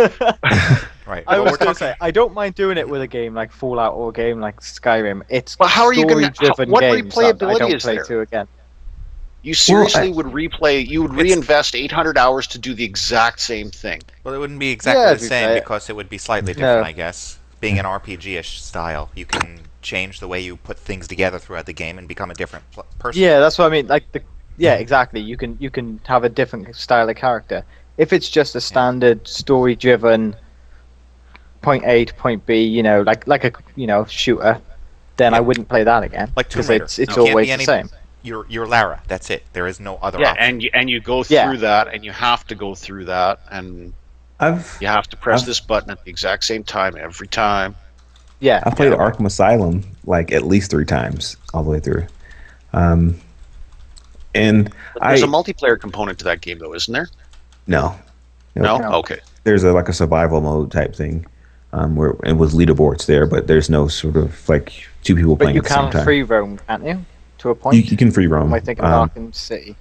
Right. I was going to say, I don't mind doing it with a game like Fallout or a game like Skyrim. It's how are you going to? What replayability is there? To again. You seriously would replay? You would reinvest 800 hours to do the exact same thing? Well, it wouldn't be exactly the same because it would be slightly different, I guess. Being an RPG-ish style, you can change the way you put things together throughout the game and become a different person. Yeah, that's what I mean. Exactly. You can have a different style of character. If it's just a standard story-driven point A to point B, like a shooter, then I wouldn't play that again. Like Tomb Raider. It's always the same. You're Lara. That's it. There is no other option. and you go through that, and you have to go through that, and you have to press this button at the exact same time every time. Yeah. I've played Arkham Asylum like at least 3 times all the way through. And there's a multiplayer component to that game, though, isn't there? No. No? Okay. There's a survival mode type thing, where it was leaderboards there, but there's no sort of like 2 people playing at the same time. But you can free roam, can't you? To a point. You can free roam. Am I thinking of Arkham City?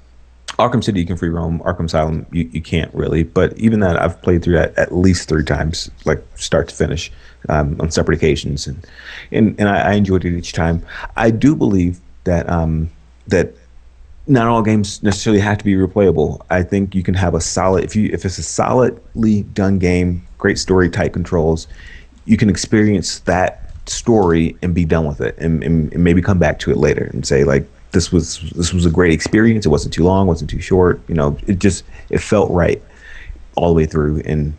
Arkham City you can free roam. Arkham Asylum you can't really. But even that, I've played through that at least 3 times, like start to finish, on separate occasions, and I enjoyed it each time. I do believe that that not all games necessarily have to be replayable. I think you can have a solid if it's a solidly done game, great story, tight controls, you can experience that story and be done with it, and maybe come back to it later and say like this was a great experience. It wasn't too long, wasn't too short. It felt right all the way through, and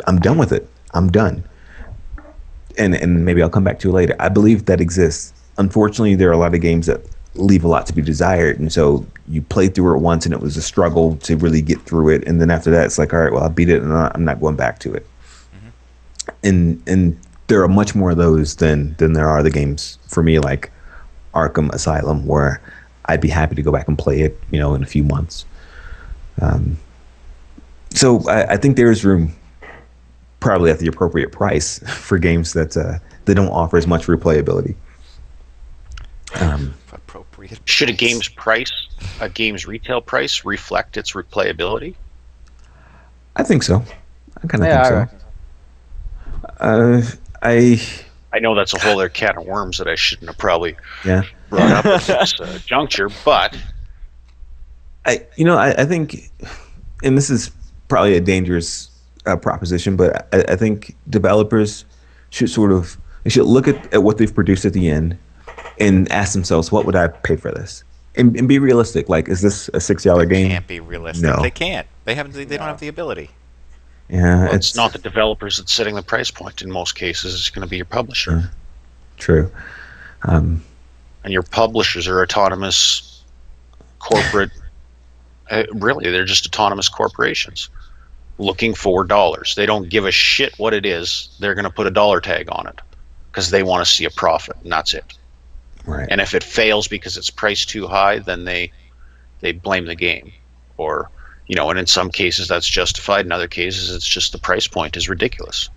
I'm done with it. I'm done. And maybe I'll come back to it later. I believe that exists. Unfortunately, there are a lot of games that leave a lot to be desired, and so you play through it once and it was a struggle to really get through it, and then after that it's like, all right, well, I beat it and I'm not going back to it. And there are much more of those than there are the games for me like Arkham Asylum, where I'd be happy to go back and play it in a few months. So I think there is room, probably at the appropriate price, for games that they don't offer as much replayability. Appropriate. Should a game's retail price reflect its replayability? I think so. I kind of think so. I know that's a whole other can of worms that I shouldn't have probably yeah brought up at this juncture, but I think, and this is probably a dangerous proposition, but I think developers should they should look at what they've produced at the end and ask themselves, what would I pay for this? And be realistic. Like, is this a $60 game? Can't be realistic. No. They can't. They don't have the ability. Yeah, well, it's not the developers that's setting the price point. In most cases, it's going to be your publisher. True. And your publishers are autonomous corporate. Really, they're just autonomous corporations looking for dollars. They don't give a shit what it is. They're going to put a dollar tag on it because they want to see a profit, and that's it. Right. And if it fails because it's priced too high, then they blame the game, or and in some cases that's justified. In other cases, it's just the price point is ridiculous.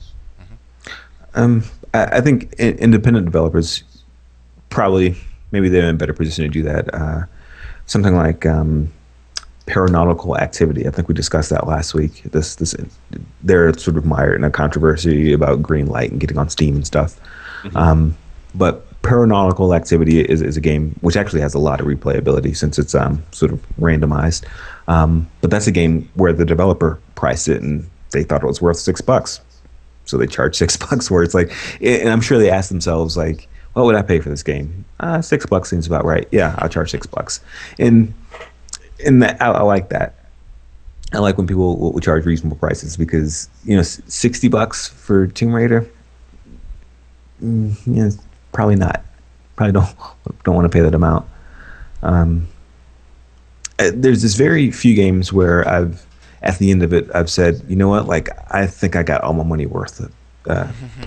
I think independent developers probably maybe they're in a better position to do that. Something like paranautical activity. I think we discussed that last week. They're sort of mired in a controversy about green light and getting on Steam and stuff. Mm-hmm. But paranautical activity is a game which actually has a lot of replayability since it's sort of randomized. But that's a game where the developer priced it and they thought it was worth $6. So they charge $6 where it's like, and I'm sure they asked themselves like, what would I pay for this game? $6 seems about right. Yeah, I'll charge $6. And that, I like that. I like when people will charge reasonable prices because, $60 for Tomb Raider, probably not. Probably don't want to pay that amount. There's this very few games where at the end of it, I've said, you know what, like I think I got all my money worth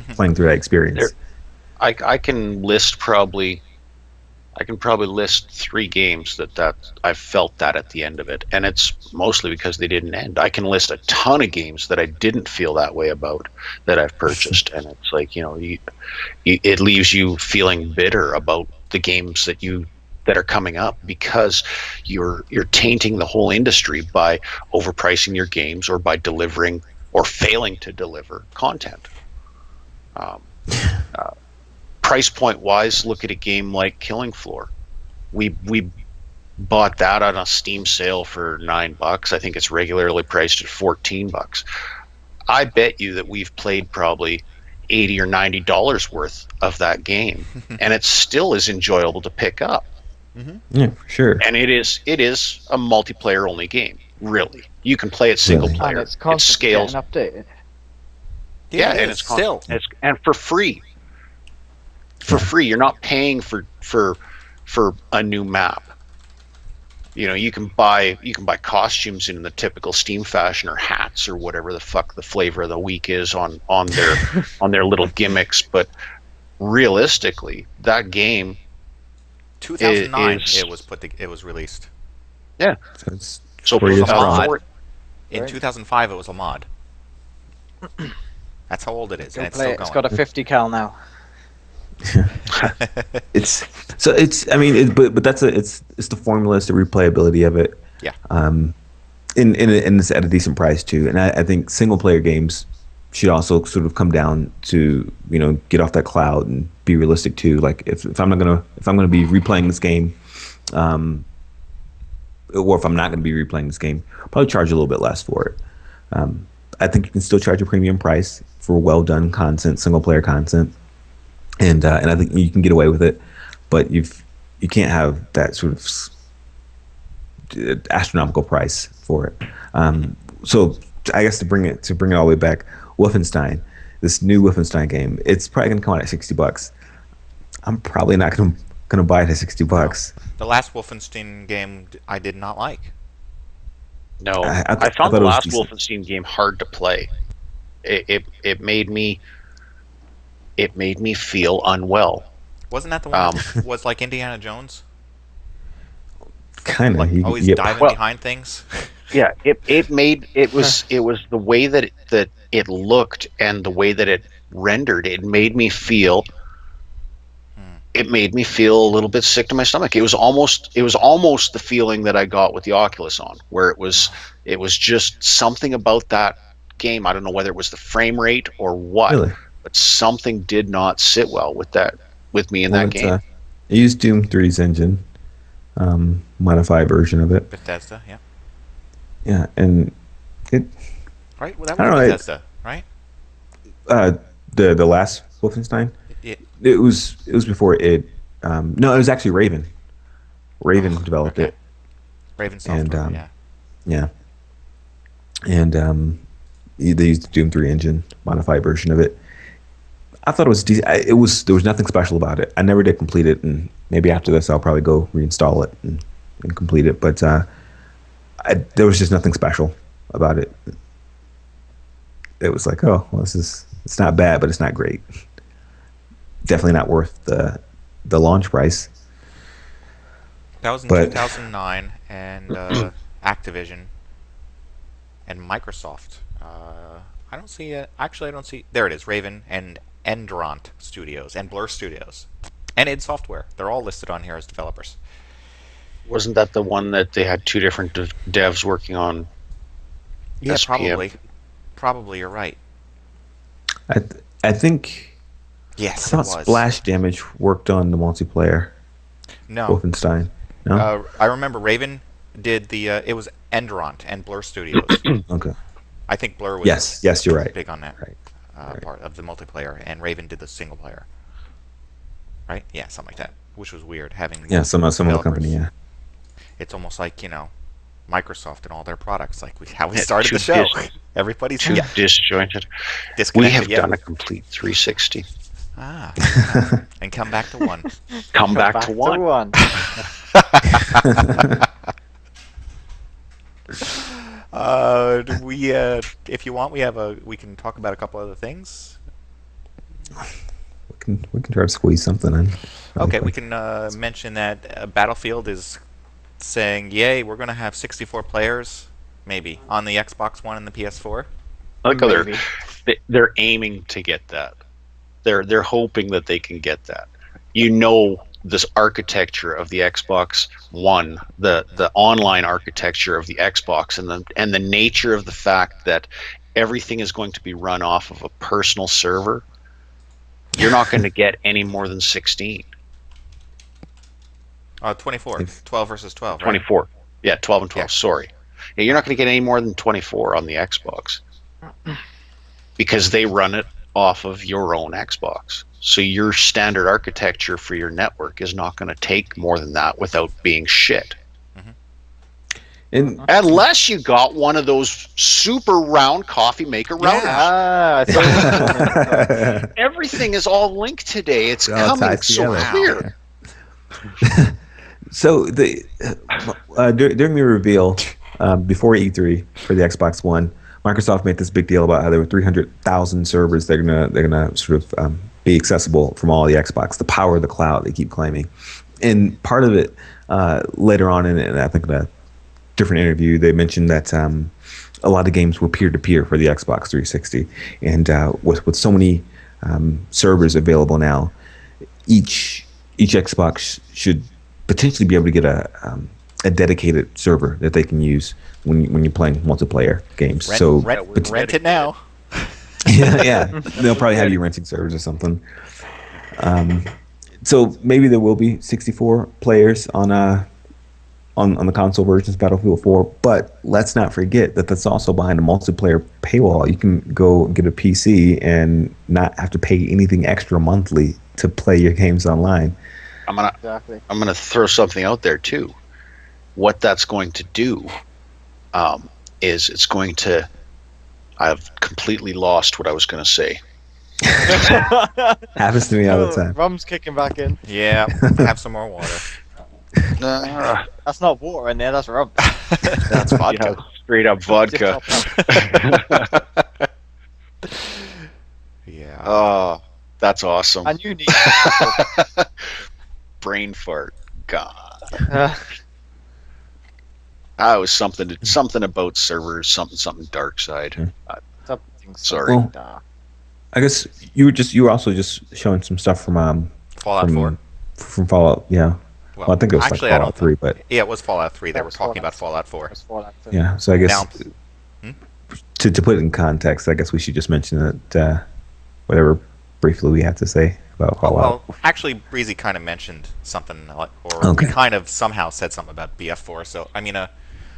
playing through that experience. I can probably list 3 games that I felt that at the end of it, and it's mostly because they didn't end. I can list a ton of games that I didn't feel that way about that I've purchased, and it's like it leaves you feeling bitter about the games that are coming up because you're tainting the whole industry by overpricing your games or by delivering or failing to deliver content. Price point wise, look at a game like Killing Floor. We bought that on a Steam sale for $9. I think it's regularly priced at $14. I bet you that we've played probably $80 or $90 worth of that game, and it still is enjoyable to pick up. Mm-hmm. Yeah, for sure. And it is a multiplayer only game. Really, you can play it single player. And it's scales updated. Yeah, and it's still and for free. For free, you're not paying for a new map. You can buy costumes in the typical Steam fashion or hats or whatever the fuck the flavor of the week is on their little gimmicks. But realistically, that game, 2009, it was released. Yeah. So it was a mod. In 2005, it was a mod. That's how old it is, and it's still going. It's got a 50 cal now. but that's it's the formula, it's the replayability of it. Yeah. And it's at a decent price too. And I think single player games should also sort of come down to get off that cloud and be realistic too. Like if I'm gonna be replaying this game, or if I'm not gonna be replaying this game, I'll probably charge a little bit less for it. I think you can still charge a premium price for well done content, single player content. And I think you can get away with it, but you can't have that sort of astronomical price for it. So I guess to bring it all the way back, Wolfenstein, this new Wolfenstein game, it's probably gonna come out at $60. I'm probably not gonna buy it at $60. The last Wolfenstein game I did not like. No, I found the last Wolfenstein game hard to play. It made me feel unwell. Wasn't that the one that was like Indiana Jones? Kind of. Like always diving behind things. Yeah, it was the way that it looked and the way that it rendered. It made me feel. It made me feel a little bit sick to my stomach. It was almost the feeling that I got with the Oculus on, where it was just something about that game. I don't know whether it was the frame rate or what, Really? but something did not sit well with me in that game. It used Doom 3's engine, modified version of it. Bethesda, yeah. Yeah, and it. Right, well, that was Bethesda, right? The last Wolfenstein. It was before it. No, it was actually Raven. Raven developed it. Raven Software, and, yeah. Yeah. And they used the Doom 3 engine, modified version of it. I thought it was decent. There was nothing special about it. I never did complete it, and maybe after this I'll probably go reinstall it and complete it. But there was just nothing special about it. It was like, oh, well, it's not bad, but it's not great. Definitely not worth the launch price. That was in 2009, and Activision and Microsoft. I don't see it. Actually, I don't see. There it is. Raven and Endront Studios and Blur Studios and id Software. They're all listed on here as developers. Wasn't that the one that they had two different devs working on? Yeah, SPM? Probably you're right. I think. Yes, I thought Splash Damage worked on the multiplayer. No. Wolfenstein. No. I remember Raven did the. It was Endront and Blur Studios. Okay. I think Blur was. Yes, you're right. Big on that part of the multiplayer, and Raven did the single player. Right? Yeah, something like that. Which was weird having. Some other company. Yeah. It's almost like Microsoft and all their products, like how we started the show. Everybody's too disjointed. We have done a complete 360. And come back to one. Come back to one. If you want, we can talk about a couple other things. We can try to squeeze something in. Okay, we can mention that Battlefield is saying, "Yay, we're going to have 64 players, maybe on the Xbox One and the PS4." I like how they're aiming to get that. They're hoping that they can get that. This architecture of the Xbox One, the online architecture of the Xbox, and the nature of the fact that everything is going to be run off of a personal server. You're not going to get any more than 16. 24. 12 versus 12. 24. Right? Yeah, 12 and 12. Yeah. Sorry. Yeah, you're not going to get any more than 24 on the Xbox because they run it off of your own Xbox. So your standard architecture for your network is not going to take more than that without being shit. Mm-hmm. Unless you got one of those super round coffee maker routers. Everything is all linked today. It's coming so clear. So during the reveal before E3 for the Xbox One, Microsoft made this big deal about how there were 300,000 servers they're gonna sort of be accessible from all the Xbox. The power of the cloud, they keep claiming. And part of it later on in I think in a different interview, they mentioned that a lot of games were peer-to-peer for the Xbox 360, and with so many servers available now, each Xbox should potentially be able to get a dedicated server that they can use when you're playing multiplayer games. Rent it now. yeah, they'll probably have you renting servers or something. So maybe there will be 64 players on the console versions of Battlefield 4, but let's not forget that that's also behind a multiplayer paywall. You can go get a PC and not have to pay anything extra monthly to play your games online. I'm gonna throw something out there too. What that's going to do is it's going to. I've completely lost what I was going to say. Happens to me all the time. Rum's kicking back in. Yeah, have some more water. That's not water in there, that's rum. That's vodka. Yeah, straight up vodka. Yeah. Oh, that's awesome. And you need brain fart. God. Was something about servers, something dark side. Sorry. Well, I guess you were also just showing some stuff from Fallout 4. From Fallout, yeah. Well, I think it was actually, Fallout 3, but yeah, it was Fallout 3. They were talking about Fallout 4. Yeah, so I guess to put it in context, I guess we should just mention that whatever briefly we have to say about Fallout. Well, actually, Breezy kind of mentioned something, or we kind of somehow said something about BF4. So I mean,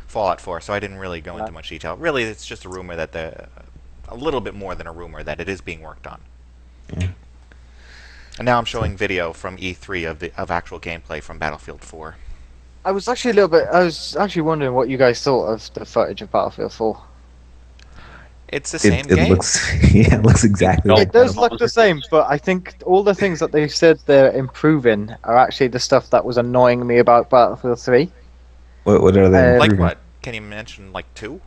Fallout 4. So I didn't really go into much detail. Really, it's just a rumor that a little bit more than a rumor that it is being worked on. Yeah. And now I'm showing video from E3 of actual gameplay from Battlefield 4. I was actually wondering what you guys thought of the footage of Battlefield 4. It's the same game. It looks, it looks exactly. It does look the same, but I think all the things that they said they're improving are actually the stuff that was annoying me about Battlefield 3. What are they? Like what? Can you mention like 2?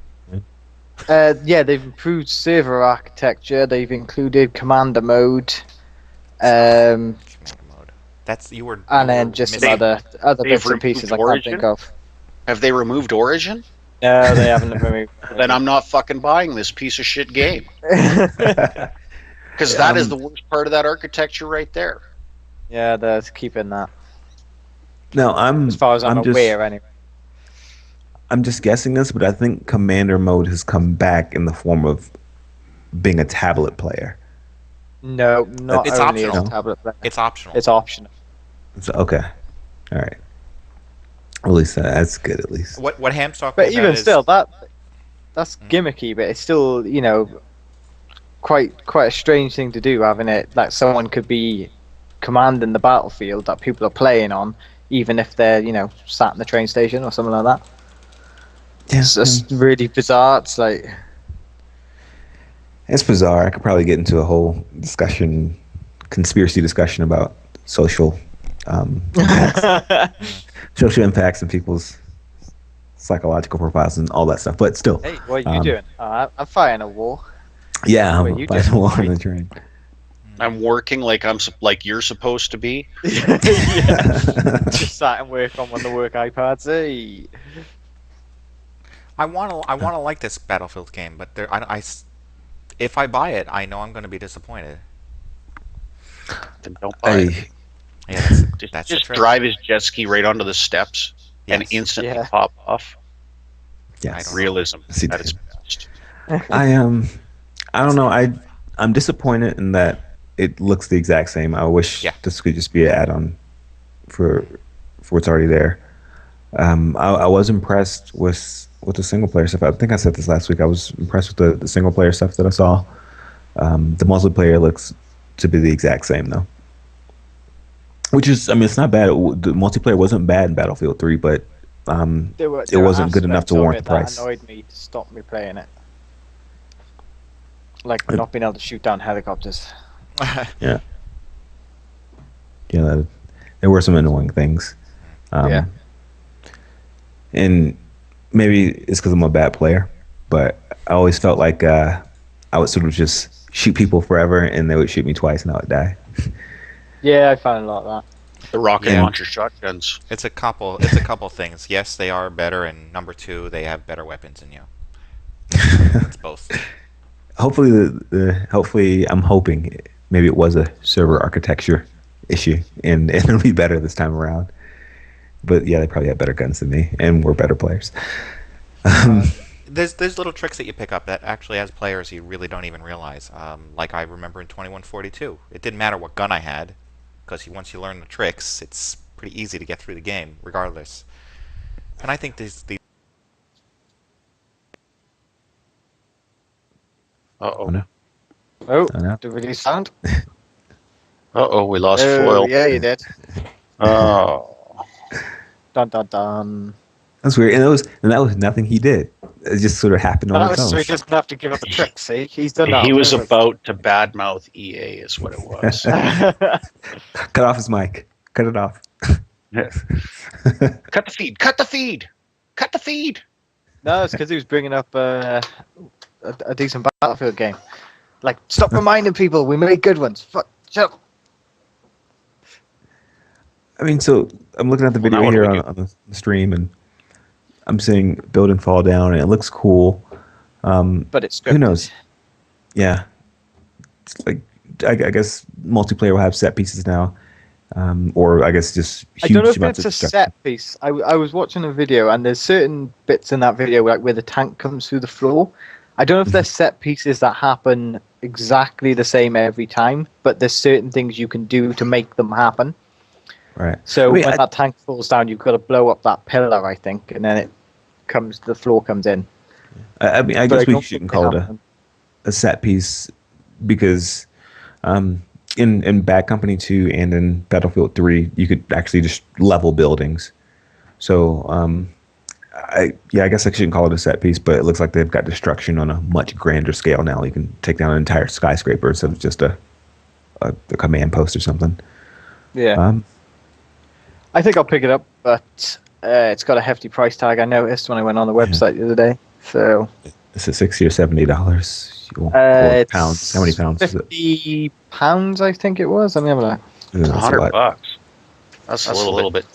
Yeah, they've improved server architecture. They've included commander mode. Commander mode. That's you were. And then just some other bits and pieces I can't think of. Have they removed Origin? No, they haven't removed. Then I'm not fucking buying this piece of shit game. Because that is the worst part of that architecture right there. Yeah, they're keeping that. No, as far as I'm aware, anyway. I'm just guessing this, but I think Commander mode has come back in the form of being a tablet player. No, not it's only optional. as a tablet player. It's optional. It's optional. So, okay, all right. At least that's good. At least. What Ham's talking but about even is... still, that's gimmicky, but it's still, you know, quite a strange thing to do, having it that someone could be commanding the battlefield that people are playing on, even if they're, you know, sat in the train station or something like that. Yeah, it's just really bizarre. It's like, it's bizarre. I could probably get into a whole conspiracy discussion about social impacts, social impacts and people's psychological profiles and all that stuff. But still, hey, what are you doing? I'm fighting a war. Yeah, I'm fighting a war on the train. I'm working like you're supposed to be. Just sat and work on one of the work iPads. Hey. I want to like this Battlefield game, but if I buy it, I know I'm going to be disappointed. Then don't buy it. Yeah, that's just drive his jet ski right onto the steps and instantly pop off. Yes. Realism at its best. I don't know. I'm disappointed in that it looks the exact same. I wish this could just be an add-on for what's already there. I was impressed with the single player stuff. I think I said this last week. I was impressed with the single player stuff that I saw. The multiplayer looks to be the exact same though. Which is, I mean, it's not bad. The multiplayer wasn't bad in Battlefield 3, but it wasn't good enough to warrant the price. That annoyed me to stop me playing it. Like not being able to shoot down helicopters. Yeah. Yeah, there were some annoying things. And maybe it's because I'm a bad player, but I always felt like I would sort of just shoot people forever, and they would shoot me twice, and I would die. Yeah, I found a lot of that. The rocket launcher shotguns. It's a couple things. Yes, they are better, and number 2, they have better weapons than you. It's both. Hopefully, I'm hoping maybe it was a server architecture issue, and it'll be better this time around. But yeah, they probably have better guns than me, and we're better players. There's little tricks that you pick up that actually, as players, you really don't even realize. Like I remember in 2142, it didn't matter what gun I had, because once you learn the tricks, it's pretty easy to get through the game, regardless. And I think these. Uh-oh. No. Oh, did we lose sound? Uh-oh, we lost foil. Yeah, you did. Oh. Dun dun dun. That's weird, and that was nothing he did. It just sort of happened on its own. So he doesn't have to give up the trick. See, he's done that. He was about to badmouth EA, is what it was. Cut off his mic. Cut it off. Cut the feed. Cut the feed. Cut the feed. No, it's because he was bringing up a decent Battlefield game. Like, stop reminding people we made good ones. Fuck, shut up. I mean, so I'm looking at the video here on the stream, and I'm seeing building fall down, and it looks cool. But it's scripted. Who knows? Yeah, it's like I guess multiplayer will have set pieces now, or I guess just huge I don't know if amounts it's of a stuff. set piece. I was watching a video, and there's certain bits in that video like where the tank comes through the floor. I don't know if there's set pieces that happen exactly the same every time, but there's certain things you can do to make them happen. Right. So when that tank falls down, you've got to blow up that pillar, I think, and then the floor comes in. I mean, I guess we shouldn't call it a set piece because in Bad Company 2 and in Battlefield 3, you could actually just level buildings. So I guess I shouldn't call it a set piece, but it looks like they've got destruction on a much grander scale now. You can take down an entire skyscraper instead of just a command post or something. Yeah. I think I'll pick it up, but it's got a hefty price tag. I noticed when I went on the website the other day. So is it $60 or $70? It's pounds. How many pounds is it? £50, I think it was. Let me have a look. It's $100. That's a little bit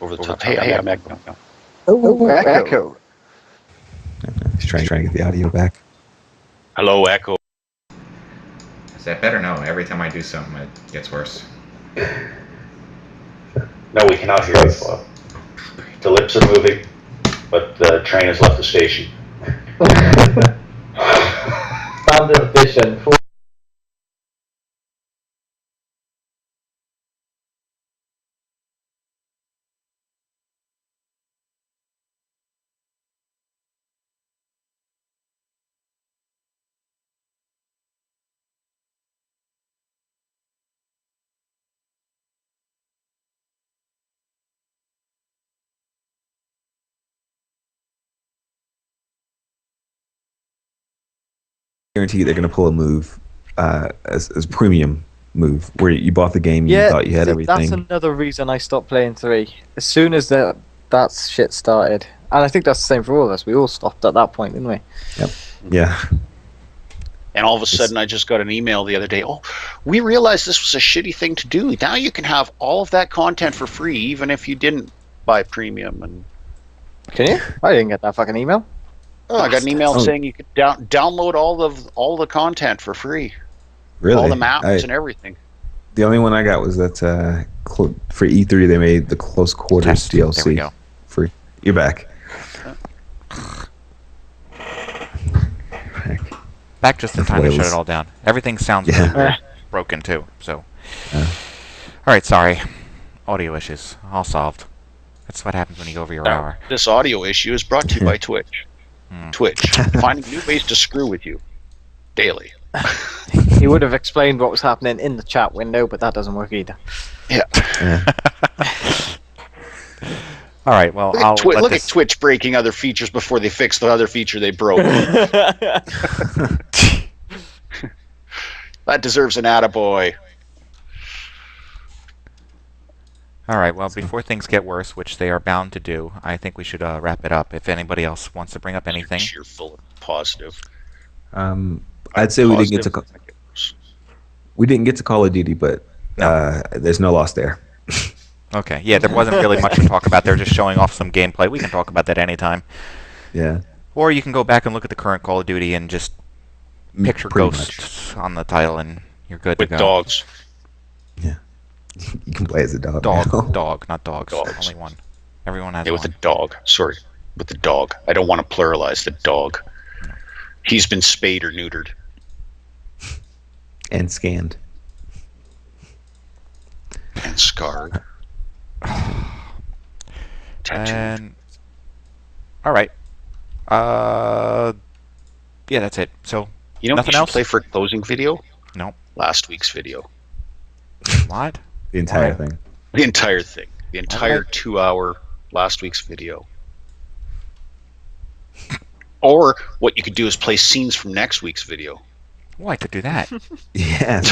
over the top. Hey, I'm Echo. Oh, Echo. He's trying to get the audio back. Hello, Echo. Is that better? No. Every time I do something, it gets worse. No, we cannot hear you. The lips are moving, but the train has left the station. Standard vision. Guarantee they're going to pull a move as premium move where you bought the game, you thought you had everything. That's another reason I stopped playing 3. As soon as that shit started, and I think that's the same for all of us. We all stopped at that point, didn't we? Yep. Yeah. And all of a sudden, I just got an email the other day. Oh, we realized this was a shitty thing to do. Now you can have all of that content for free, even if you didn't buy premium. And can you? I didn't get that fucking email. Oh, I got an email saying you could download all the content for free. Really? All the maps and everything. The only one I got was that for E3 they made the Close Quarters DLC. There we go. Free. You're back. Back just in time to shut it all down. Everything sounds really broken too. So, all right, sorry. Audio issues all solved. That's what happens when you go over your hour. This audio issue is brought to you by Twitch. Twitch, finding new ways to screw with you daily. He would have explained what was happening in the chat window, but that doesn't work either. Yeah. All right. Well, look at Twitch breaking other features before they fix the other feature they broke. That deserves an attaboy. All right. Well, before things get worse, which they are bound to do, I think we should wrap it up. If anybody else wants to bring up anything, cheerful and positive. I'd say we didn't get to Call of Duty, but there's no loss there. Okay. Yeah, there wasn't really much to talk about. They're just showing off some gameplay. We can talk about that anytime. Yeah. Or you can go back and look at the current Call of Duty and just picture ghosts on the title, and you're good to go. With dogs. Yeah. You can play as a dog. Dog, not dogs. Only one. Everyone has one. With a dog. Sorry. With the dog. I don't want to pluralize the dog. No. He's been spayed or neutered. And scanned. And scarred. And all right. Yeah, that's it. So you know, nothing else. Play for a closing video. No. Last week's video. What? The entire thing. The entire thing. The entire 2-hour last week's video. Or what you could do is play scenes from next week's video. Well, I could do that. Yes.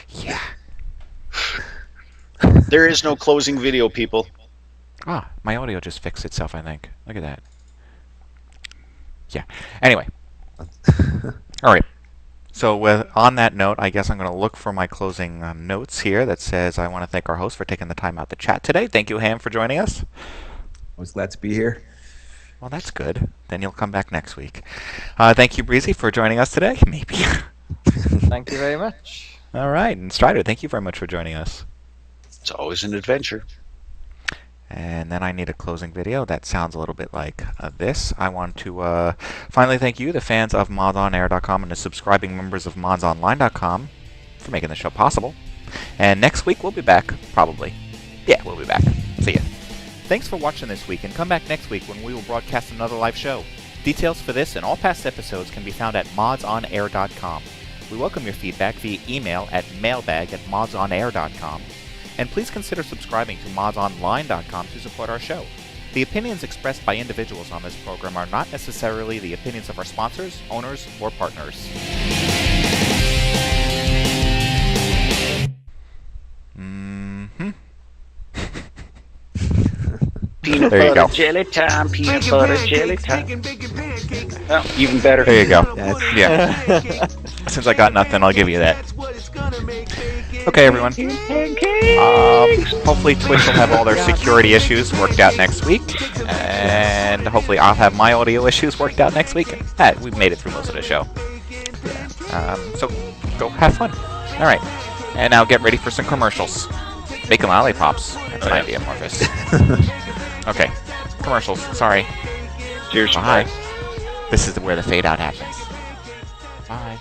Yeah. There is no closing video, people. Ah, my audio just fixed itself, I think. Look at that. Yeah. Anyway. All right. So on that note, I guess I'm going to look for my closing notes here that says I want to thank our host for taking the time out to chat today. Thank you, Ham, for joining us. I was glad to be here. Well, that's good. Then you'll come back next week. Thank you, Breezy, for joining us today. Maybe. Thank you very much. All right. And Stryder, thank you very much for joining us. It's always an adventure. And then I need a closing video that sounds a little bit like this. I want to finally thank you, the fans of MODSonair.com and the subscribing members of MODSonline.com, for making the show possible. And next week we'll be back, probably. Yeah, we'll be back. See ya. Thanks for watching this week, and come back next week when we will broadcast another live show. Details for this and all past episodes can be found at MODSonair.com. We welcome your feedback via email at mailbag@modsonair.com. And please consider subscribing to modsonline.com to support our show. The opinions expressed by individuals on this program are not necessarily the opinions of our sponsors, owners, or partners. Peanut There you butter go. jelly time, peanut butter jelly time. Oh, even better. There you go. Yeah. Since I got nothing, I'll give you that. Okay, everyone. Hopefully Twitch will have all their security issues worked out next week, and hopefully I'll have my audio issues worked out next week. We've made it through most of the show. So go have fun. All right, and now get ready for some commercials. Bacon lollipops. That's an idea, Morphus. Okay, commercials. Sorry. Cheers. Bye. This is where the fade out happens. Bye.